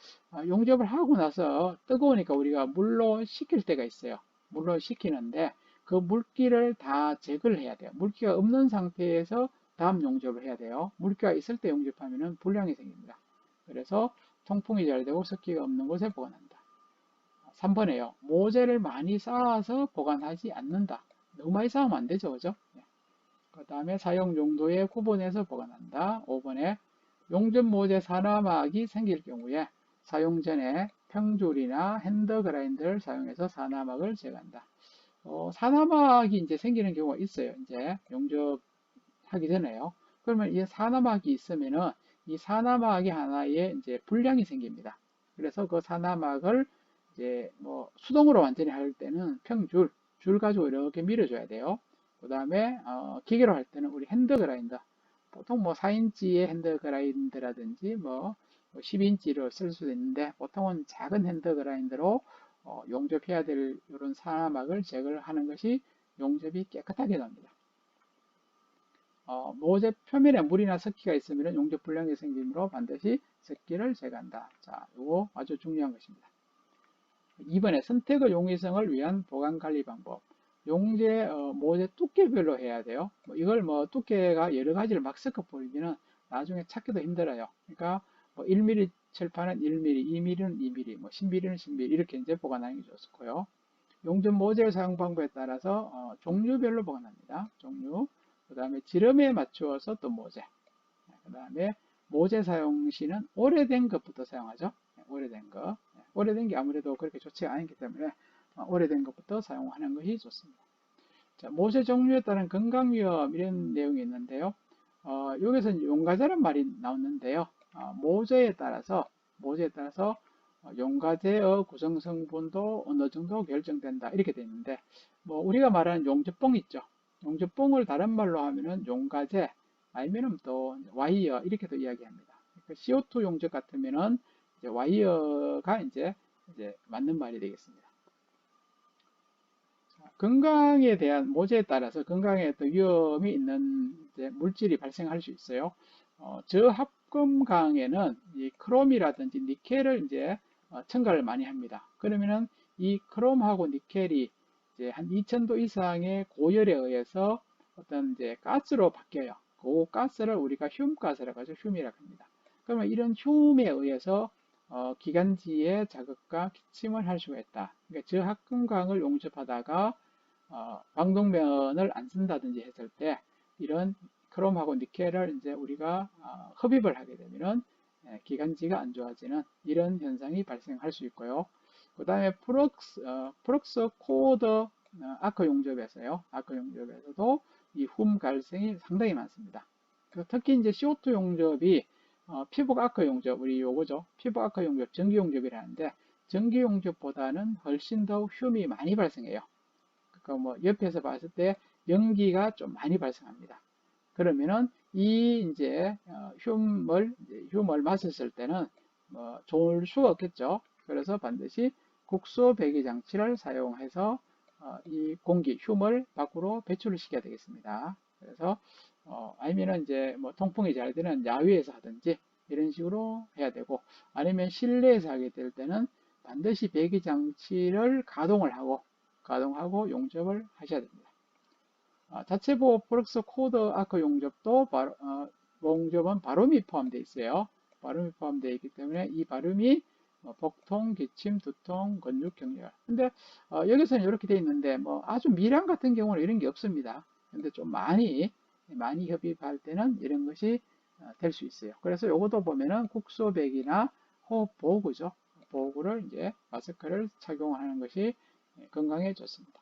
용접을 하고 나서 뜨거우니까 우리가 물로 식힐 때가 있어요. 물로 식히는데 그 물기를 다 제거를 해야 돼요. 물기가 없는 상태에서 다음 용접을 해야 돼요. 물기가 있을 때 용접하면 불량이 생깁니다. 그래서 통풍이 잘 되고 습기가 없는 곳에 보관한다. 3번에요. 모재를 많이 쌓아서 보관하지 않는다. 너무 많이 쌓으면 안 되죠, 그죠? 그 다음에 사용 용도에 구분해서 보관한다. 5번에 용접 모재 산화막이 생길 경우에 사용 전에 평줄이나 핸드 그라인더를 사용해서 산화막을 제거한다. 산화막이 이제 생기는 경우가 있어요. 이제 용접하기 전에요. 그러면 이 산화막이 있으면은 이 산화막이 하나의 이제 불량이 생깁니다. 그래서 그 산화막을 이제 뭐 수동으로 완전히 할 때는 줄 가지고 이렇게 밀어줘야 돼요. 그 다음에 기계로 할 때는 우리 핸드 그라인더 보통 뭐 4인치의 핸드 그라인더라든지 뭐 12인치로 쓸 수도 있는데 보통은 작은 핸드 그라인더로 용접해야 될 이런 산화막을 제거를 하는 것이 용접이 깨끗하게 납니다. 모재 표면에 물이나 습기가 있으면 용접 불량이 생기므로 반드시 습기를 제거한다. 자, 이거 아주 중요한 것입니다. 2번에 선택의 용이성을 위한 보관 관리 방법. 용재 모재 두께별로 해야 돼요. 이걸 뭐 두께가 여러 가지를 막 섞어 버리면 나중에 찾기도 힘들어요. 그러니까 뭐 1mm 철판은 1mm, 2mm는 2mm, 뭐 10mm는 10mm 이렇게 이제 보관하는 게 좋고요. 용접 모재 사용 방법에 따라서 종류별로 보관합니다. 종류. 그 다음에 지름에 맞추어서 또 모재. 그 다음에 모재 사용 시는 오래된 것부터 사용하죠. 오래된 거. 오래된 게 아무래도 그렇게 좋지가 않기 때문에 오래된 것부터 사용하는 것이 좋습니다. 자, 모재 종류에 따른 건강 위험 이런 내용이 있는데요. 여기서 용가제란 말이 나오는데요. 모재에 따라서 용가제의 구성 성분도 어느 정도 결정된다 이렇게 되어 있는데, 뭐 우리가 말하는 용접봉 있죠. 용접봉을 다른 말로 하면은 용가제 아니면은 또 와이어 이렇게도 이야기합니다. CO2 용접 같으면은 이제 와이어가 이제 맞는 말이 되겠습니다. 건강에 대한 모재에 따라서 건강에 또 위험이 있는 물질이 발생할 수 있어요. 저합금강에는 이 크롬이라든지 니켈을 이제 첨가를 많이 합니다. 그러면은 이 크롬하고 니켈이 이제 한 2000도 이상의 고열에 의해서 어떤 이제 가스로 바뀌어요. 그 가스를 우리가 흉가스라고 하죠. 흉이라고 합니다. 그러면 이런 흉에 의해서 기관지의 자극과 기침을 할 수가 있다. 그러니까 저합금강을 용접하다가 방독면을 안 쓴다든지 했을 때 이런 크롬하고 니켈을 이제 우리가 흡입을 하게 되면은 기관지가 안 좋아지는 이런 현상이 발생할 수 있고요. 그 다음에 프럭스 코어더 아크 용접에서요. 아크 용접에서도 이 훔 발생이 상당히 많습니다. 특히 이제 CO2 용접이 피복 아크 용접, 우리 요거죠. 피복 아크 용접, 전기 용접이라는데 전기 용접보다는 훨씬 더 흉이 많이 발생해요. 그러니까 뭐 옆에서 봤을 때 연기가 좀 많이 발생합니다. 그러면은 이 이제 흉을 마셨을 때는 뭐 좋을 수가 없겠죠. 그래서 반드시 국소 배기 장치를 사용해서 이 공기 흉을 밖으로 배출을 시켜야 되겠습니다. 그래서 아니면은 이제 뭐 통풍이 잘 되는 야외에서 하든지 이런 식으로 해야 되고, 아니면 실내에서 하게 될 때는 반드시 배기 장치를 가동하고 용접을 하셔야 됩니다. 자체 보호 프럭스 코드 아크 용접은 발음이 포함되어 있어요. 발음이 포함되어 있기 때문에 이 발음이 복통, 기침, 두통, 근육 경련. 근데 여기서는 이렇게 되어 있는데 뭐 아주 미량 같은 경우는 이런 게 없습니다. 근데 좀 많이 흡입할 때는 이런 것이 될 수 있어요. 그래서 이것도 보면은 국소백이나 호흡 보호구죠. 보호구를 이제 마스크를 착용하는 것이 건강에 좋습니다.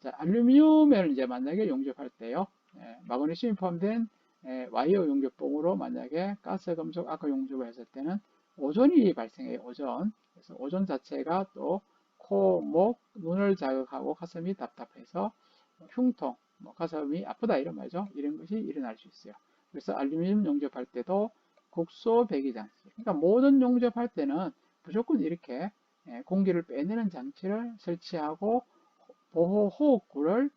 자, 알루미늄을 이제 만약에 용접할 때요, 마그네슘이 포함된 와이어 용접봉으로 만약에 가스 금속 아크 용접을 했을 때는 오존이 발생해요. 오존. 그래서 오존 자체가 또 코, 목, 눈을 자극하고 가슴이 답답해서 흉통, 뭐 가슴이 아프다 이런 말이죠. 이런 것이 일어날 수 있어요. 그래서 알루미늄 용접할 때도 국소 배기 장치. 그러니까 모든 용접할 때는 무조건 이렇게 공기를 빼내는 장치를 설치하고 보호 호흡구를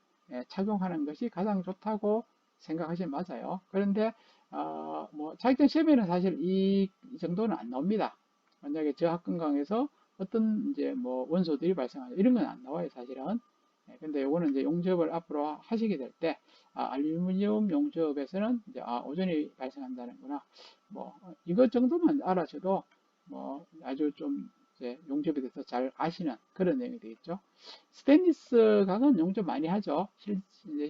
착용하는 것이 가장 좋다고 생각하시면 맞아요. 그런데 뭐 자격증 시험에는 사실 이 정도는 안 나옵니다. 만약에 저합금강에서 어떤 이제 뭐 원소들이 발생하죠, 이런 건 안 나와요 사실은. 근데 요거는 이제 용접을 앞으로 하시게 될 때 알루미늄 용접에서는 이제 오존이 발생한다는구나, 뭐 이것 정도만 알아셔도 뭐 아주 좀 이제 용접에 대해서 잘 아시는 그런 내용이 되겠죠. 스테인리스 강은 용접 많이 하죠.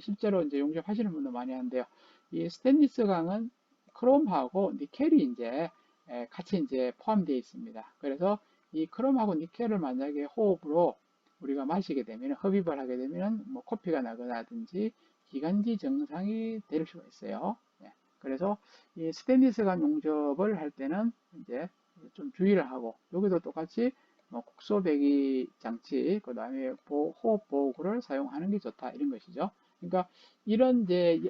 실제로 이제 용접하시는 분도 많이 하는데요. 이 스테인리스 강은 크롬하고 니켈이 이제 같이 이제 포함되어 있습니다. 그래서 이 크롬하고 니켈을 만약에 호흡으로 우리가 마시게 되면, 흡입을 하게 되면 뭐 코피가 나거나든지 기관지 증상이 될 수가 있어요. 그래서 이 스테인리스 강 용접을 할 때는 이제 좀 주의를 하고, 여기도 똑같이 국소 배기 장치, 그 다음에 호흡 보호구를 사용하는 게 좋다 이런 것이죠. 그러니까 이런 이제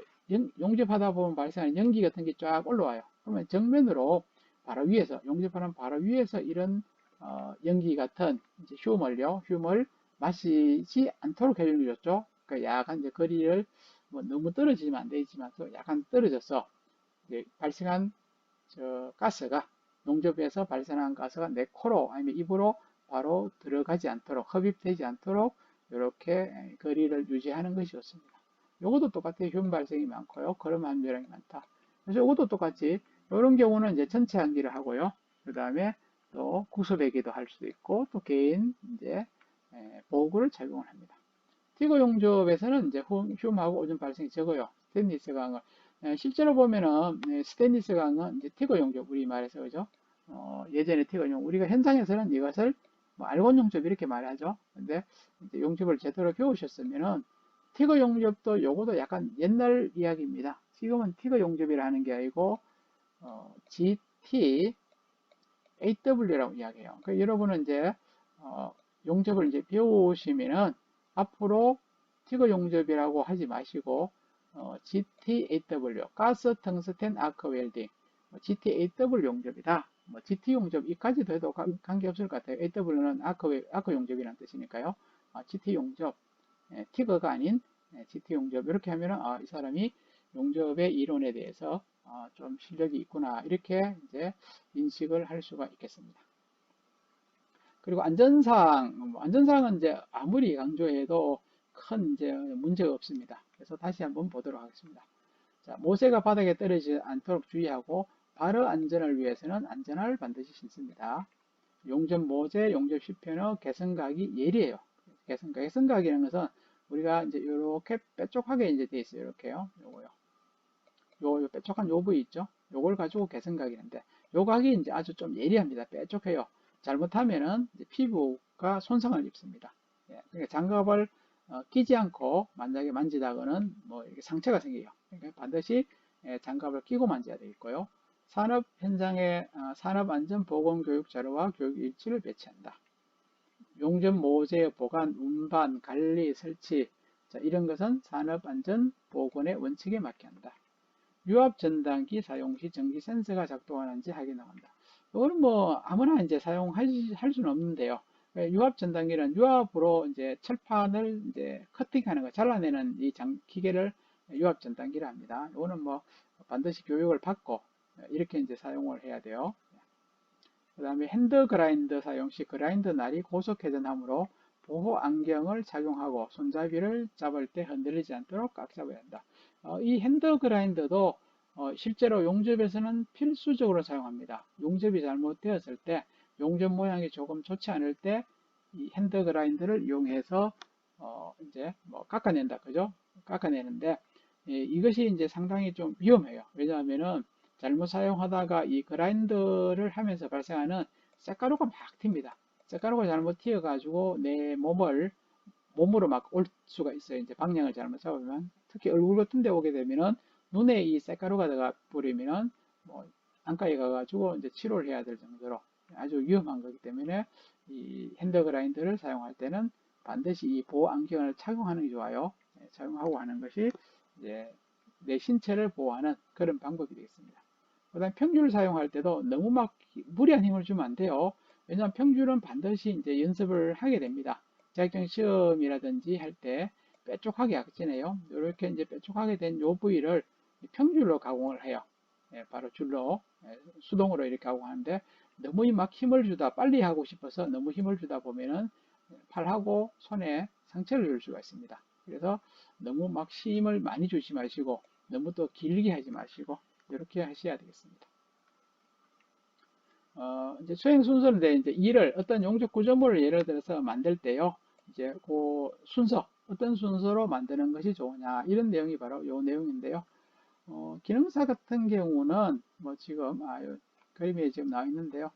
용접하다 보면 발생하는 연기 같은 게 쫙 올라와요. 그러면 정면으로 바로 위에서, 용접하는 바로 위에서 이런 연기 같은 이제 흉을 마시지 않도록 해주는 게 좋죠. 그러니까 약간 이제 거리를 뭐 너무 떨어지면 안 되지만 또 약간 떨어져서 발생한 가스가, 용접에서 발생한 가스가 내 코로 아니면 입으로 바로 들어가지 않도록, 흡입되지 않도록 이렇게 거리를 유지하는 것이 좋습니다. 이것도 똑같아요. 흉 발생이 많고요. 거름 함유량이 많다. 그래서 이것도 똑같이 이런 경우는 이제 전체 환기를 하고요. 그 다음에 또 국소배기도 할 수도 있고 또 개인 이제 보호구를 착용을 합니다. 티거 용접에서는 이제 흉하고 오존 발생이 적어요. 스테인리스 강을. 실제로 보면은 스테인리스 강은 이제 티거 용접 우리말에서 그죠? 예전에 티거 용 우리가 현장에서는 이것을 뭐 알곤 용접 이렇게 말하죠. 근데 이제 용접을 제대로 배우셨으면은 티거 용접도 요거도 약간 옛날 이야기입니다. 지금은 티거 용접이라 하는 게 아니고 GT AW라고 이야기해요. 그 여러분은 이제 용접을 이제 배우시면은 앞으로 티거 용접이라고 하지 마시고 GTAW 가스 텅스텐 아크 웰딩 GTAW 용접이다. 뭐 GT 용접 이까지도 해도 관계없을 것 같아요. AW는 아크 용접이라는 뜻이니까요. GT 용접 티거가 아닌 GT 용접 이렇게 하면은 이 사람이 용접의 이론에 대해서 좀 실력이 있구나 이렇게 이제 인식을 할 수가 있겠습니다. 그리고 안전사항은 이제 아무리 강조해도 큰 이제 문제가 없습니다. 그래서 다시 한번 보도록 하겠습니다. 자, 모세가 바닥에 떨어지지 않도록 주의하고 발의 안전을 위해서는 안전화를 반드시 신습니다. 용접 모재, 용접 시편의 개선각이 예리해요. 개선각이라는 것은 우리가 이제 이렇게 뾰족하게 이제 돼 있어요. 이렇게요. 요거요. 요 뾰족한 요 부위 있죠? 요걸 가지고 개선각이는데 요 각이 이제 아주 좀 예리합니다. 뾰족해요. 잘못하면은 피부가 손상을 입습니다. 예, 그러니까 장갑을 끼지 않고 만약에 만지다가는 뭐 이렇게 상처가 생겨요. 그러니까 반드시 장갑을 끼고 만져야 되겠고요. 산업 현장에 산업안전보건교육 자료와 교육 일지를 배치한다. 용접 모재 보관, 운반, 관리, 설치 자, 이런 것은 산업안전보건의 원칙에 맞게 한다. 유압 전단기 사용 시 전기 센서가 작동하는지 확인한다. 이거는 뭐 아무나 이제 사용할 수는 없는데요. 유압 전단기는 유압으로 이제 철판을 이제 커팅하는 거, 잘라내는 이 기계를 유압 전단기라 합니다. 이거는 뭐 반드시 교육을 받고 이렇게 이제 사용을 해야 돼요. 그 다음에 핸드 그라인더 사용 시 그라인더 날이 고속 회전하므로 보호 안경을 착용하고 손잡이를 잡을 때 흔들리지 않도록 꽉 잡아야 한다. 이 핸드 그라인더도 실제로 용접에서는 필수적으로 사용합니다. 용접이 잘못되었을 때 용접 모양이 조금 좋지 않을 때 이 핸드 그라인더를 이용해서 이제 뭐 깎아낸다 그죠? 깎아내는데 이것이 이제 상당히 좀 위험해요. 왜냐하면은 잘못 사용하다가 이 그라인더를 하면서 발생하는 쇳가루가 막 튑니다. 쇳가루가 잘못 튀어가지고 내 몸으로 막 올 수가 있어요. 이제 방향을 잘못 잡으면 특히 얼굴 같은 데 오게 되면은 눈에 이 쇳가루가 들어가 버리면은 뭐 안과에 가가지고 이제 치료를 해야 될 정도로 아주 위험한 거기 때문에 이 핸드 그라인더를 사용할 때는 반드시 이 보호 안경을 착용하는 게 좋아요. 착용하고 하는 것이 이제 내 신체를 보호하는 그런 방법이 되겠습니다. 그 다음에 평줄을 사용할 때도 너무 막 무리한 힘을 주면 안 돼요. 왜냐하면 평줄은 반드시 이제 연습을 하게 됩니다. 자격증 시험이라든지 할 때 뾰족하게 약진해요. 이렇게 이제 뾰족하게 된 요 부위를 평줄로 가공을 해요. 바로 줄로 수동으로 이렇게 가공하는데 너무 막 힘을 주다 빨리 하고 싶어서 너무 힘을 주다 보면은 팔하고 손에 상처를 줄 수가 있습니다. 그래서 너무 막 힘을 많이 주지 마시고 너무 또 길게 하지 마시고 이렇게 하셔야 되겠습니다. 이제 수행 순서인데 이제 일을 어떤 용접 구조물을 예를 들어서 만들 때요. 이제 그 순서 어떤 순서로 만드는 것이 좋으냐 이런 내용이 바로 이 내용인데요. 기능사 같은 경우는 뭐 지금 그림에 지금 나와 있는데요.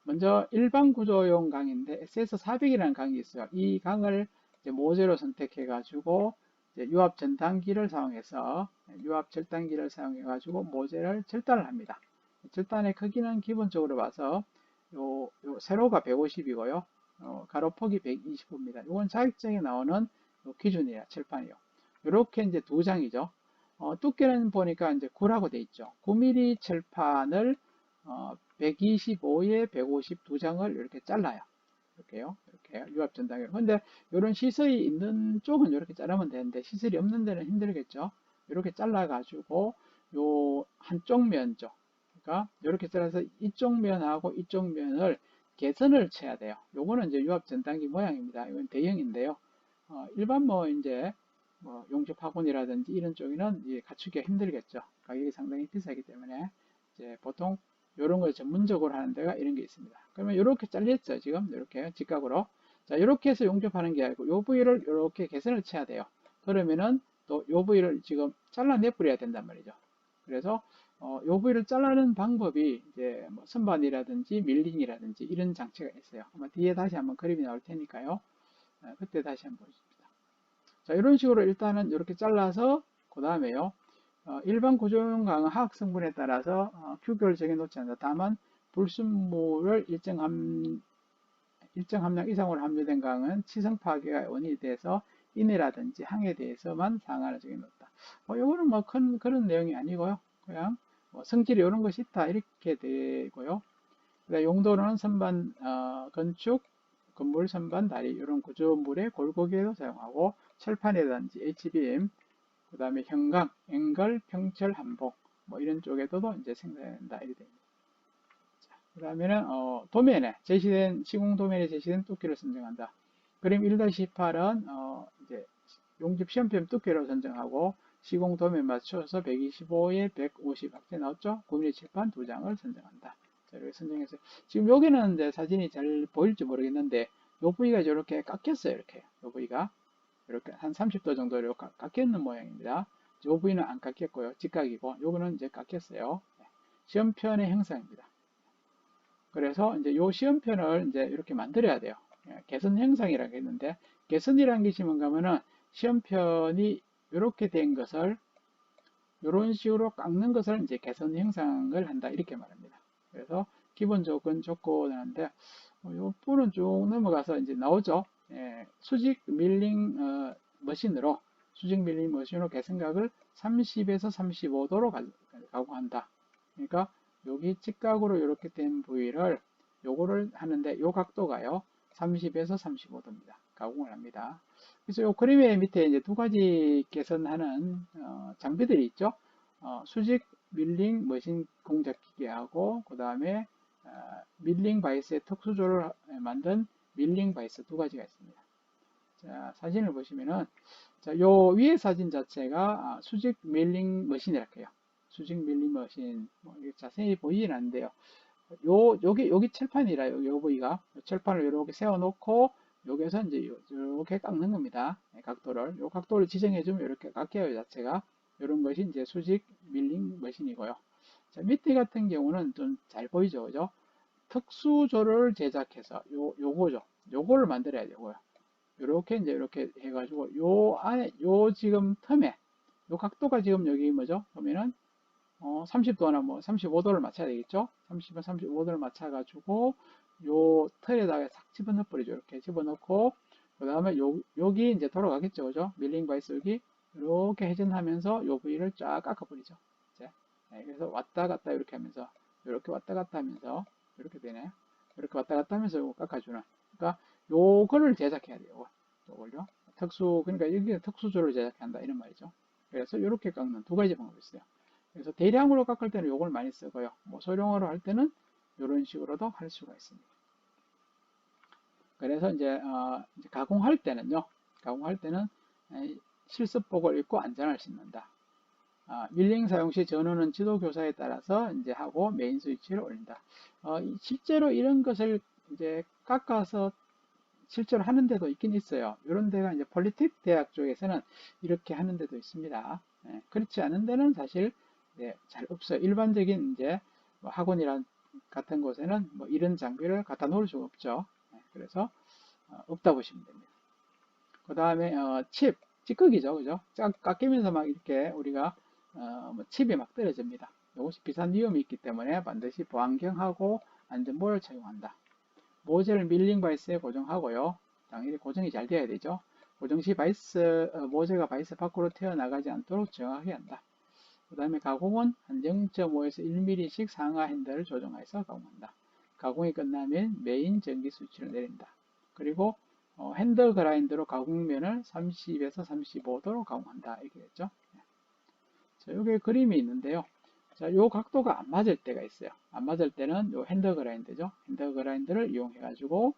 먼저 일반 구조용 강인데 SS400이라는 강이 있어요. 이 강을 이제 모재로 선택해 가지고 유압 전단기를 사용해서 유압 절단기를 사용해 가지고 모재를 절단을 합니다. 절단의 크기는 기본적으로 봐서 요 세로가 150이고요. 가로폭이 125입니다. 이건 자격증에 나오는 기준이에요. 철판이요. 이렇게 이제 두 장이죠. 두께는 보니까 이제 9라고 돼 있죠. 9mm 철판을 125에 150 두 장을 이렇게 잘라요. 이렇게요. 이렇게 유압 전단기로. 근데 이런 시설이 있는 쪽은 이렇게 자르면 되는데 시설이 없는 데는 힘들겠죠. 이렇게 잘라가지고 요 한쪽 면 쪽, 그러니까 이렇게 잘라서 이쪽 면하고 이쪽 면을 개선을 쳐야 돼요. 요거는 이제 유압 전단기 모양입니다. 이건 대형인데요. 일반 뭐 이제 뭐 용접 학원이라든지 이런 쪽에는 갖추기가 힘들겠죠. 가격이 상당히 비싸기 때문에 이제 보통 이런 걸 전문적으로 하는 데가 이런 게 있습니다. 그러면 이렇게 잘렸죠. 지금 이렇게 직각으로. 자, 이렇게 해서 용접하는 게 아니고 이 부위를 이렇게 개선을 쳐야 돼요. 그러면은 또 요 부위를 지금 잘라내 버려야 된단 말이죠. 그래서 요 부위를 자르는 방법이 이제 뭐 선반이라든지 밀링이라든지 이런 장치가 있어요. 아마 뒤에 다시 한번 그림이 나올 테니까요. 그때 다시 한번 보십니다. 자, 이런 식으로 일단은 이렇게 잘라서 그 다음에요. 일반 구조용 강은 화학 성분에 따라서 규격을 정해놓지 않는다. 다만 불순물을 일정 함량 이상으로 함유된 강은 치성 파괴가 원인이 돼서 인해라든지 항에 대해서만 상한을 정해놓다. 요거는 뭐 큰 그런 내용이 아니고요. 그냥 뭐 성질이 이런 것이 있다 이렇게 되고요. 용도는 선반 건축, 건물 선반, 다리 이런 구조물의 골고기에도 사용하고 철판이라든지 H빔, 그 다음에 형광, 앵글, 평철, 한복 뭐 이런 쪽에서도 이제 생산된다 이렇게 됩니다. 그 다음에는 도면에 제시된 시공 도면에 제시된 두께를 선정한다. 그림 1-18은 이제 용접 시험편 두께로 선정하고 시공 도면 맞춰서 125에 150 앞에 나왔죠? 9mm 칠판 2장을 선정한다. 자, 이렇게 선정해서 지금 여기는 이제 사진이 잘 보일지 모르겠는데 요 부위가 이렇게 깎였어요. 이렇게 요 부위가 이렇게 한 30도 정도 이렇게 깎여 있는 모양입니다. 요 부위는 안 깎였고요. 직각이고 요거는 이제 깎였어요. 시험편의 형상입니다. 그래서 이제 요 시험편을 이제 이렇게 만들어야 돼요. 개선 형상이라고 했는데 개선이라는 것이 뭔가 하면은 시험편이 이렇게 된 것을 이런 식으로 깎는 것을 이제 개선 형상을 한다 이렇게 말합니다. 그래서 기본적인 조건인데 요 부분은 쭉 넘어가서 이제 나오죠. 수직 밀링 머신으로 개선각을 30에서 35도로 가공한다. 그러니까 여기 직각으로 이렇게 된 부위를 요거를 하는데 요 각도가요 30에서 35도입니다. 가공을 합니다. 그래서 요 그림의 밑에 이제 두 가지 개선하는 장비들이 있죠. 수직 밀링 머신 공작 기계하고 그 다음에 밀링 바이스의 특수조를 만든 밀링 바이스 두 가지가 있습니다. 자, 사진을 보시면은 자, 요 위에 사진 자체가 수직 밀링 머신이라고 해요. 수직 밀링 머신 뭐 자세히 보이진 않는데요. 여기 철판이라 요 부위가 철판을 이렇게 세워놓고 여기서 이제 이렇게 깎는 겁니다. 각도를 요 각도를 지정해주면 이렇게 깎여요 자체가. 이런 것이 이제 수직 밀링 머신이고요. 자, 밑에 같은 경우는 좀 잘 보이죠, 그죠? 특수조를 제작해서 요거죠. 요거를 만들어야 되고요. 이렇게 이제 이렇게 해가지고 요 안에 요 지금 틈에 요 각도가 지금 여기 뭐죠? 보면은 30도나 뭐 35도를 맞춰야 되겠죠? 30은 35도를 맞춰가지고 요 틀에다가 싹 집어넣어 버리죠. 이렇게 집어넣고 그 다음에 여기 이제 돌아가겠죠, 그죠? 밀링 바이스 여기 이렇게 회전하면서 요 부위를 쫙 깎아버리죠. 이제 그래서 왔다 갔다 이렇게 하면서 이렇게 왔다 갔다 하면서 이렇게 되네요. 이렇게 왔다 갔다 하면서 이거 깎아주는. 그러니까 요거를 제작해야 돼요. 요걸요. 그러니까 여기는 특수조를 제작한다 이런 말이죠. 그래서 이렇게 깎는 두 가지 방법이 있어요. 그래서 대량으로 깎을 때는 요걸 많이 쓰고요. 뭐 소량으로 할 때는 이런 식으로도 할 수가 있습니다. 그래서 이제 가공할 때는요. 가공할 때는 실습복을 입고 안전을 신는다. 밀링 사용 시 전원은 지도 교사에 따라서 이제 하고 메인 스위치를 올린다. 실제로 이런 것을 이제 깎아서 실제로 하는 데도 있긴 있어요. 이런 데가 이제 폴리텍 대학 쪽에서는 이렇게 하는 데도 있습니다. 그렇지 않은 데는 사실 잘 없어요. 일반적인 이제 뭐 학원이란 같은 곳에는 뭐 이런 장비를 갖다 놓을 수가 없죠. 그래서 없다 보시면 됩니다. 그 다음에 찌꺼기죠, 그죠? 깎이면서 막 이렇게 우리가 뭐 칩이 막 떨어집니다. 이것이 비싼 위험이 있기 때문에 반드시 보안경하고 안전모를 착용한다. 모재를 밀링 바이스에 고정하고요. 당연히 고정이 잘 돼야 되죠. 고정 시 모재가 바이스 밖으로 튀어나가지 않도록 정확하게 한다. 그 다음에 가공은 한 0.5에서 1mm씩 상하 핸들을 조정해서 가공한다. 가공이 끝나면 메인 전기 스위치를 내린다. 그리고 핸들 그라인더로 가공면을 30에서 35도로 가공한다. 이렇게 됐죠. 자, 여기 그림이 있는데요. 자, 요 각도가 안 맞을 때가 있어요. 안 맞을 때는 요 핸들 그라인더죠. 핸들 그라인더를 이용해 가지고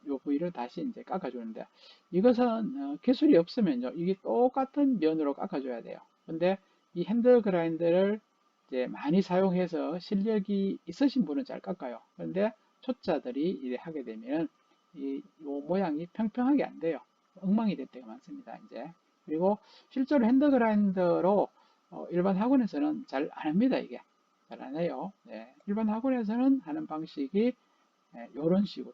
요 부위를 다시 이제 깎아주는데 이것은 기술이 없으면요. 이게 똑같은 면으로 깎아줘야 돼요. 근데 이 핸들 그라인더를 이제 많이 사용해서 실력이 있으신 분은 잘 깎아요. 그런데 초짜들이 이래 하게 되면 요 모양이 평평하게 안 돼요. 엉망이 될 때가 많습니다. 이제 그리고 실제로 핸드 그라인더로 일반 학원에서는 잘 안 합니다. 이게 잘 안 해요. 네, 일반 학원에서는 하는 방식이 이런 식으로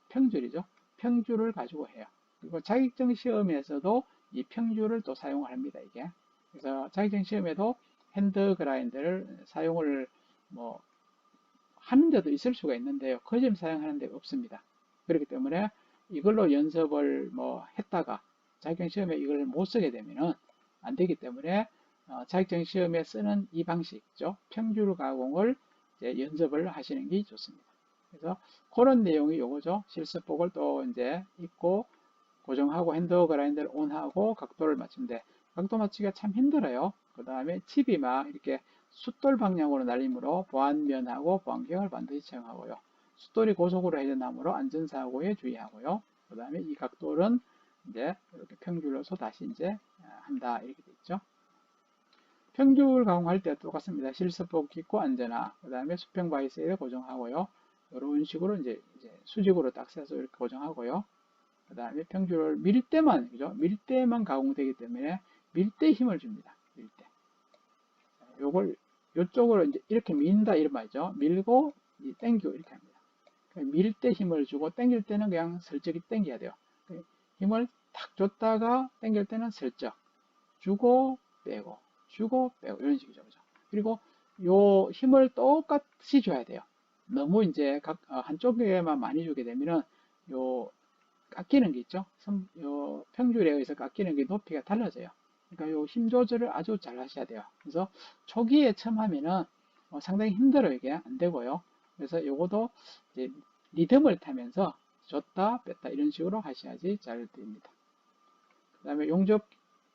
평줄이죠. 평줄을 가지고 해요. 그리고 자격증 시험에서도 이 평줄을 또 사용을 합니다. 이게 그래서 자격증 시험에도 핸드 그라인더를 사용을 뭐 하는 데도 있을 수가 있는데요. 그 점 사용하는 데가 없습니다. 그렇기 때문에 이걸로 연습을 뭐 했다가 자격증 시험에 이걸 못 쓰게 되면은 안 되기 때문에 자격증 시험에 쓰는 이 방식이죠. 평줄 가공을 이제 연습을 하시는 게 좋습니다. 그래서 그런 내용이 요거죠. 실습복을 또 이제 입고 고정하고 핸드 그라인더를 온하고 각도를 맞추는데 각도 맞추기가 참 힘들어요. 그 다음에 칩이 막 이렇게 숫돌 방향으로 날리므로 보안면하고 보안경을 반드시 채용하고요. 숫돌이 고속으로 해전나므로 안전사고에 주의하고요. 그 다음에 이 각도는 이제 이렇게 평줄로서 다시 이제 한다 이렇게 돼 있죠. 평줄 가공할 때 똑같습니다. 실습복 입고 안전화, 그 다음에 수평 바이스에 고정하고요. 이런 식으로 이제 수직으로 딱 세서 이렇게 고정하고요. 그 다음에 평줄을 밀 때만, 그죠? 밀 때만 가공되기 때문에 밀 때 힘을 줍니다. 밀 때. 요걸, 요쪽으로 이제 이렇게 민다, 이런 말이죠. 밀고, 당기고, 이렇게 합니다. 밀 때 힘을 주고, 당길 때는 그냥 슬쩍 당겨야 돼요. 힘을 탁 줬다가, 당길 때는 슬쩍 주고, 빼고, 주고, 빼고, 이런 식이죠. 그죠? 그리고 요 힘을 똑같이 줘야 돼요. 너무 이제 한쪽에만 많이 주게 되면은, 요 깎이는 게 있죠. 평줄에 의해서 깎이는 게 높이가 달라져요. 그러니까 요 힘 조절을 아주 잘 하셔야 돼요. 그래서 초기에 처음 하면은 상당히 힘들어요. 이게 안 되고요. 그래서 요것도 이제 리듬을 타면서 줬다 뺐다 이런 식으로 하셔야지 잘 됩니다. 그 다음에 용접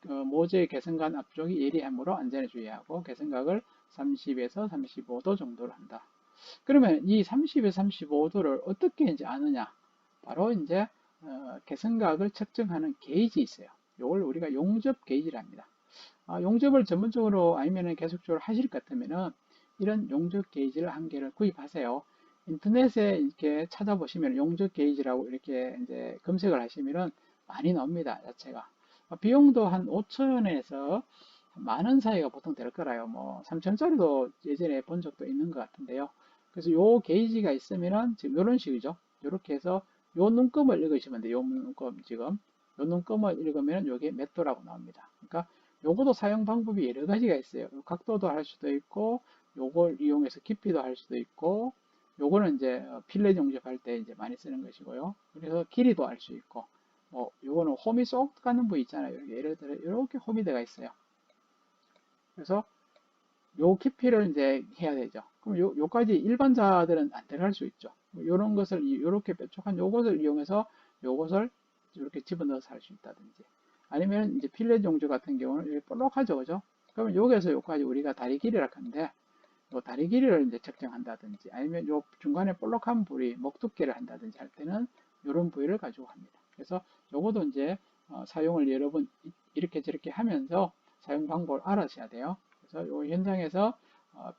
모재의 개선관 앞쪽이 예리함으로 안전에 주의하고 개선각을 30에서 35도 정도로 한다. 그러면 이 30에서 35도를 어떻게 이제 아느냐? 바로 이제 개선각을 측정하는 게이지 있어요. 이걸 우리가 용접 게이지를 합니다. 용접을 전문적으로 아니면 계속적으로 하실 것 같으면은 이런 용접 게이지를 한 개를 구입하세요. 인터넷에 이렇게 찾아보시면 용접 게이지라고 이렇게 이제 검색을 하시면은 많이 나옵니다. 자체가. 비용도 한 5천원에서 만원 사이가 보통 될 거라요. 뭐 3천원짜리도 예전에 본 적도 있는 것 같은데요. 그래서 요 게이지가 있으면은 지금 이런 식이죠. 이렇게 해서 요 눈금을 읽으시면 돼요. 요 눈금 지금 요 눈금을 읽으면 요게 몇 도라고 나옵니다. 그러니까 요것도 사용 방법이 여러 가지가 있어요. 각도도 할 수도 있고 요걸 이용해서 깊이도 할 수도 있고 요거는 이제 필렛 용접할 때 이제 많이 쓰는 것이고요. 그래서 길이도 알 수 있고 뭐 요거는 홈이 쏙 가는 부위 있잖아요. 예를 들어 이렇게 홈이 들어가 있어요. 그래서 요 깊이를 이제 해야 되죠. 그럼 요까지 일반자들은 안 들어갈 수 있죠. 요런 것을 요렇게 뾰족한 요것을 이용해서 요것을 이렇게 집어넣어서 할 수 있다든지 아니면 이제 필렛 용접 같은 경우는 이렇게 볼록하죠, 그죠? 그러면 여기서 요까지 우리가 다리 길이라 하는데 요 다리 길이를 이제 측정한다든지 아니면 요 중간에 볼록한 부위 목 두께를 한다든지 할 때는 요런 부위를 가지고 합니다. 그래서 요것도 이제 사용을 여러 번 이렇게 저렇게 하면서 사용 방법을 알아셔야 돼요. 그래서 요 현장에서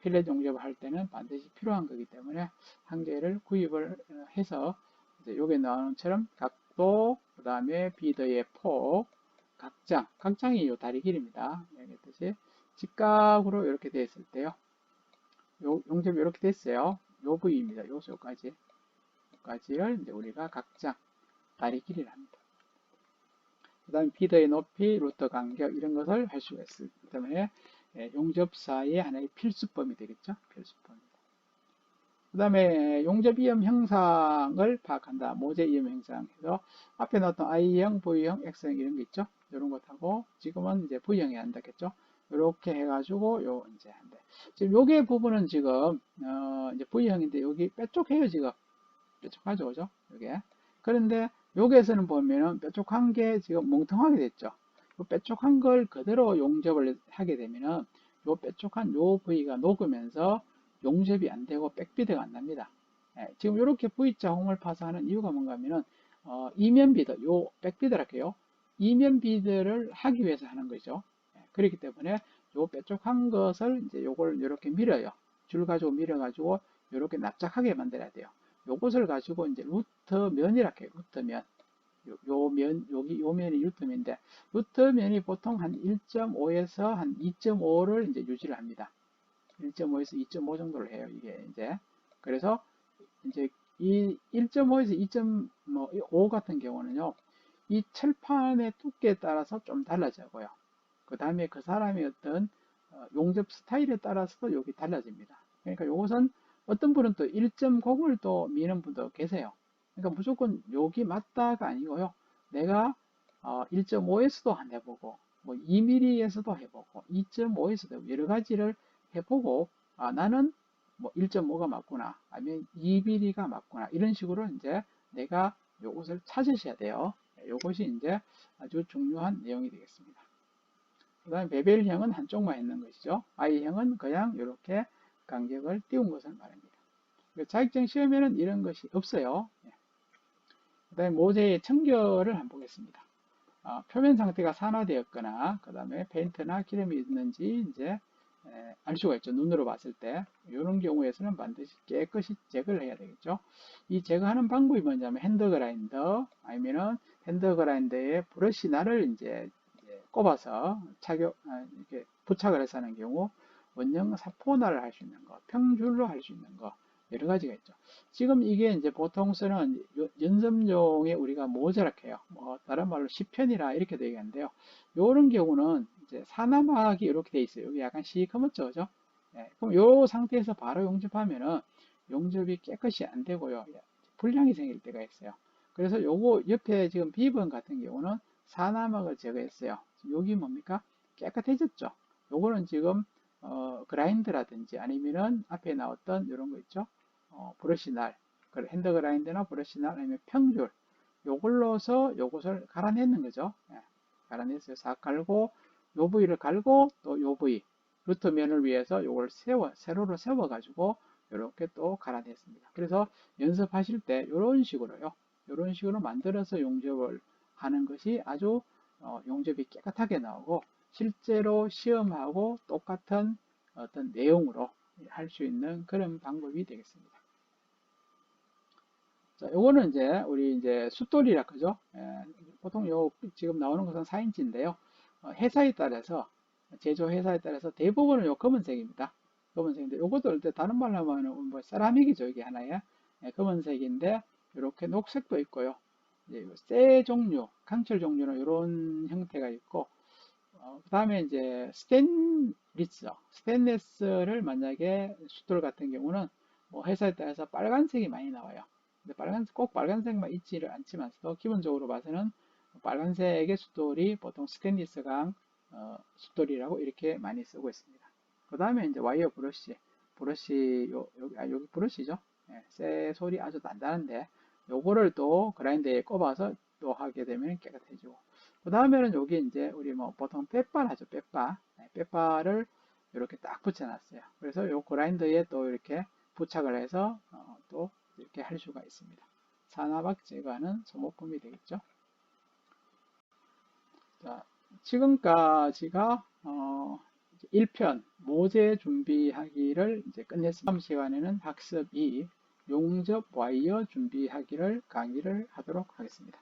필렛 용접을 할 때는 반드시 필요한 거기 때문에 한 개를 구입을 해서 이제 요게 나오는 것처럼 각도, 그 다음에 비더의 폭, 각장이 요 다리 길입니다. 여기 뜻이 직각으로 이렇게 되어 있을 때요. 용접이 이렇게 됐어요. 요 부위입니다. 요까지를 이제 우리가 각장, 다리 길이를 합니다. 그 다음에 비더의 높이, 루터 간격 이런 것을 할 수가 있기 때문에 용접사의 하나의 필수법이 되겠죠. 필수법입니다. 그 다음에 용접 이음 형상을 파악한다. 모재 이음 형상에서 앞에 나왔던 I형, V형, X형 이런 게 있죠. 이런 것하고 지금은 이제 V형이 한다겠죠. 이렇게 해가지고 요 이제 한대. 지금 요게 부분은 지금 이제 V형인데 여기 뾰족해요 지금. 뾰족하죠, 그죠? 요게. 그런데 여기에서는 보면은 뾰족한 게 지금 뭉텅하게 됐죠. 요 뾰족한 걸 그대로 용접을 하게 되면은 요 뾰족한 요 부위가 녹으면서 용접이 안 되고 백비드가 안 납니다. 지금 이렇게 V자 홈을 파서 하는 이유가 뭔가 하면은 이면 비드, 요 백비드를 할게요. 이면 비드를 하기 위해서 하는 거죠. 그렇기 때문에 요 뾰족한 것을 이제 요걸 이렇게 밀어요. 줄 가지고 밀어가지고 이렇게 납작하게 만들어야 돼요. 요것을 가지고 이제 루터 면이라고 해요. 루터 면. 여기 요 면이 루트면인데, 루트면이 보통 한 1.5에서 한 2.5를 이제 유지를 합니다. 1.5에서 2.5 정도를 해요, 이게 이제. 그래서 이제 이 1.5에서 2.5 같은 경우는요, 이 철판의 두께에 따라서 좀 달라져요. 그 다음에 그 사람의 어떤 용접 스타일에 따라서도 여기 달라집니다. 그러니까 이것은 어떤 분은 또 1.0을 또 미는 분도 계세요. 그러니까 무조건 여기 맞다가 아니고요. 내가 1.5에서도 한 해보고, 뭐 2mm에서도 해보고, 2.5에서도 여러 가지를 해보고, 나는 뭐 1.5가 맞구나, 아니면 2mm가 맞구나, 이런 식으로 이제 내가 요것을 찾으셔야 돼요. 요것이 이제 아주 중요한 내용이 되겠습니다. 그 다음에 베벨형은 한쪽만 있는 것이죠. I형은 그냥 이렇게 간격을 띄운 것을 말합니다. 자격증 시험에는 이런 것이 없어요. 그 다음에 모재의 청결을 한번 보겠습니다. 표면 상태가 산화되었거나, 그 다음에 페인트나 기름이 있는지 이제 알 수가 있죠. 눈으로 봤을 때. 이런 경우에서는 반드시 깨끗이 제거를 해야 되겠죠. 이 제거하는 방법이 뭐냐면 핸드 그라인더, 아니면은 핸드 그라인더에 브러쉬 날을 이제 꼽아서 이렇게 부착을 해서 하는 경우, 원형 사포날을 할 수 있는 거, 평줄로 할 수 있는 거, 여러 가지가 있죠. 지금 이게 이제 보통 쓰는 연습용에 우리가 모자라고 해요. 뭐 다른 말로 시편이라 이렇게 되겠는데요. 이런 경우는 이제 사나막이 이렇게 돼 있어요. 여기 약간 시커멓죠, 그죠? 네, 그럼 이 상태에서 바로 용접하면은 용접이 깨끗이 안 되고요. 불량이 생길 때가 있어요. 그래서 요거 옆에 지금 B번 같은 경우는 사나막을 제거했어요. 여기 뭡니까? 깨끗해졌죠. 요거는 지금 그라인드라든지 아니면은 앞에 나왔던 이런 거 있죠. 브러쉬 날, 핸드 그라인드나 브러쉬 날 아니면 평줄, 요걸로서 요것을 갈아내는 거죠. 예, 갈아내서 싹 갈고, 요 부위를 갈고, 또 요 부위, 루트 면을 위해서 요걸 세로로 세워가지고, 이렇게 또 갈아냈습니다. 그래서 연습하실 때 이런 식으로요. 이런 식으로 만들어서 용접을 하는 것이 아주 용접이 깨끗하게 나오고, 실제로 시험하고 똑같은 어떤 내용으로 할 수 있는 그런 방법이 되겠습니다. 자, 요거는 이제 우리 이제 숫돌이라 그죠? 보통 요 지금 나오는 것은 4인치인데요. 회사에 따라서 제조 회사에 따라서 대부분은 요 검은색입니다. 검은색인데 요것도 다른 말로 하면 뭐 세라믹이죠, 이게 하나에. 검은색인데 이렇게 녹색도 있고요. 이제 쇠 종류, 강철 종류는 이런 형태가 있고, 그 다음에 이제 스테인리스를 만약에 숫돌 같은 경우는 뭐 회사에 따라서 빨간색이 많이 나와요. 근데 꼭 빨간색만 있지를 않지만서도 기본적으로 봐서는 빨간색의 숫돌이 보통 스테인리스강 숫돌이라고 이렇게 많이 쓰고 있습니다. 그 다음에 이제 와이어 브러쉬 여기 브러쉬죠. 쇠 소리 아주 단단한데 요거를 또 그라인더에 꼽아서 또 하게 되면 깨끗해지고, 그 다음에는 여기 이제 우리 뭐 보통 빼빨 하죠. 빼빨을 이렇게 딱 붙여놨어요. 그래서 요 그라인더에 또 이렇게 부착을 해서 또 이렇게 할 수가 있습니다. 산화박 제거하는 소모품이 되겠죠. 자, 지금까지가 1편 모재 준비하기를 이제 끝냈습니다. 다음 시간에는 학습 2 용접 와이어 준비하기를 강의를 하도록 하겠습니다.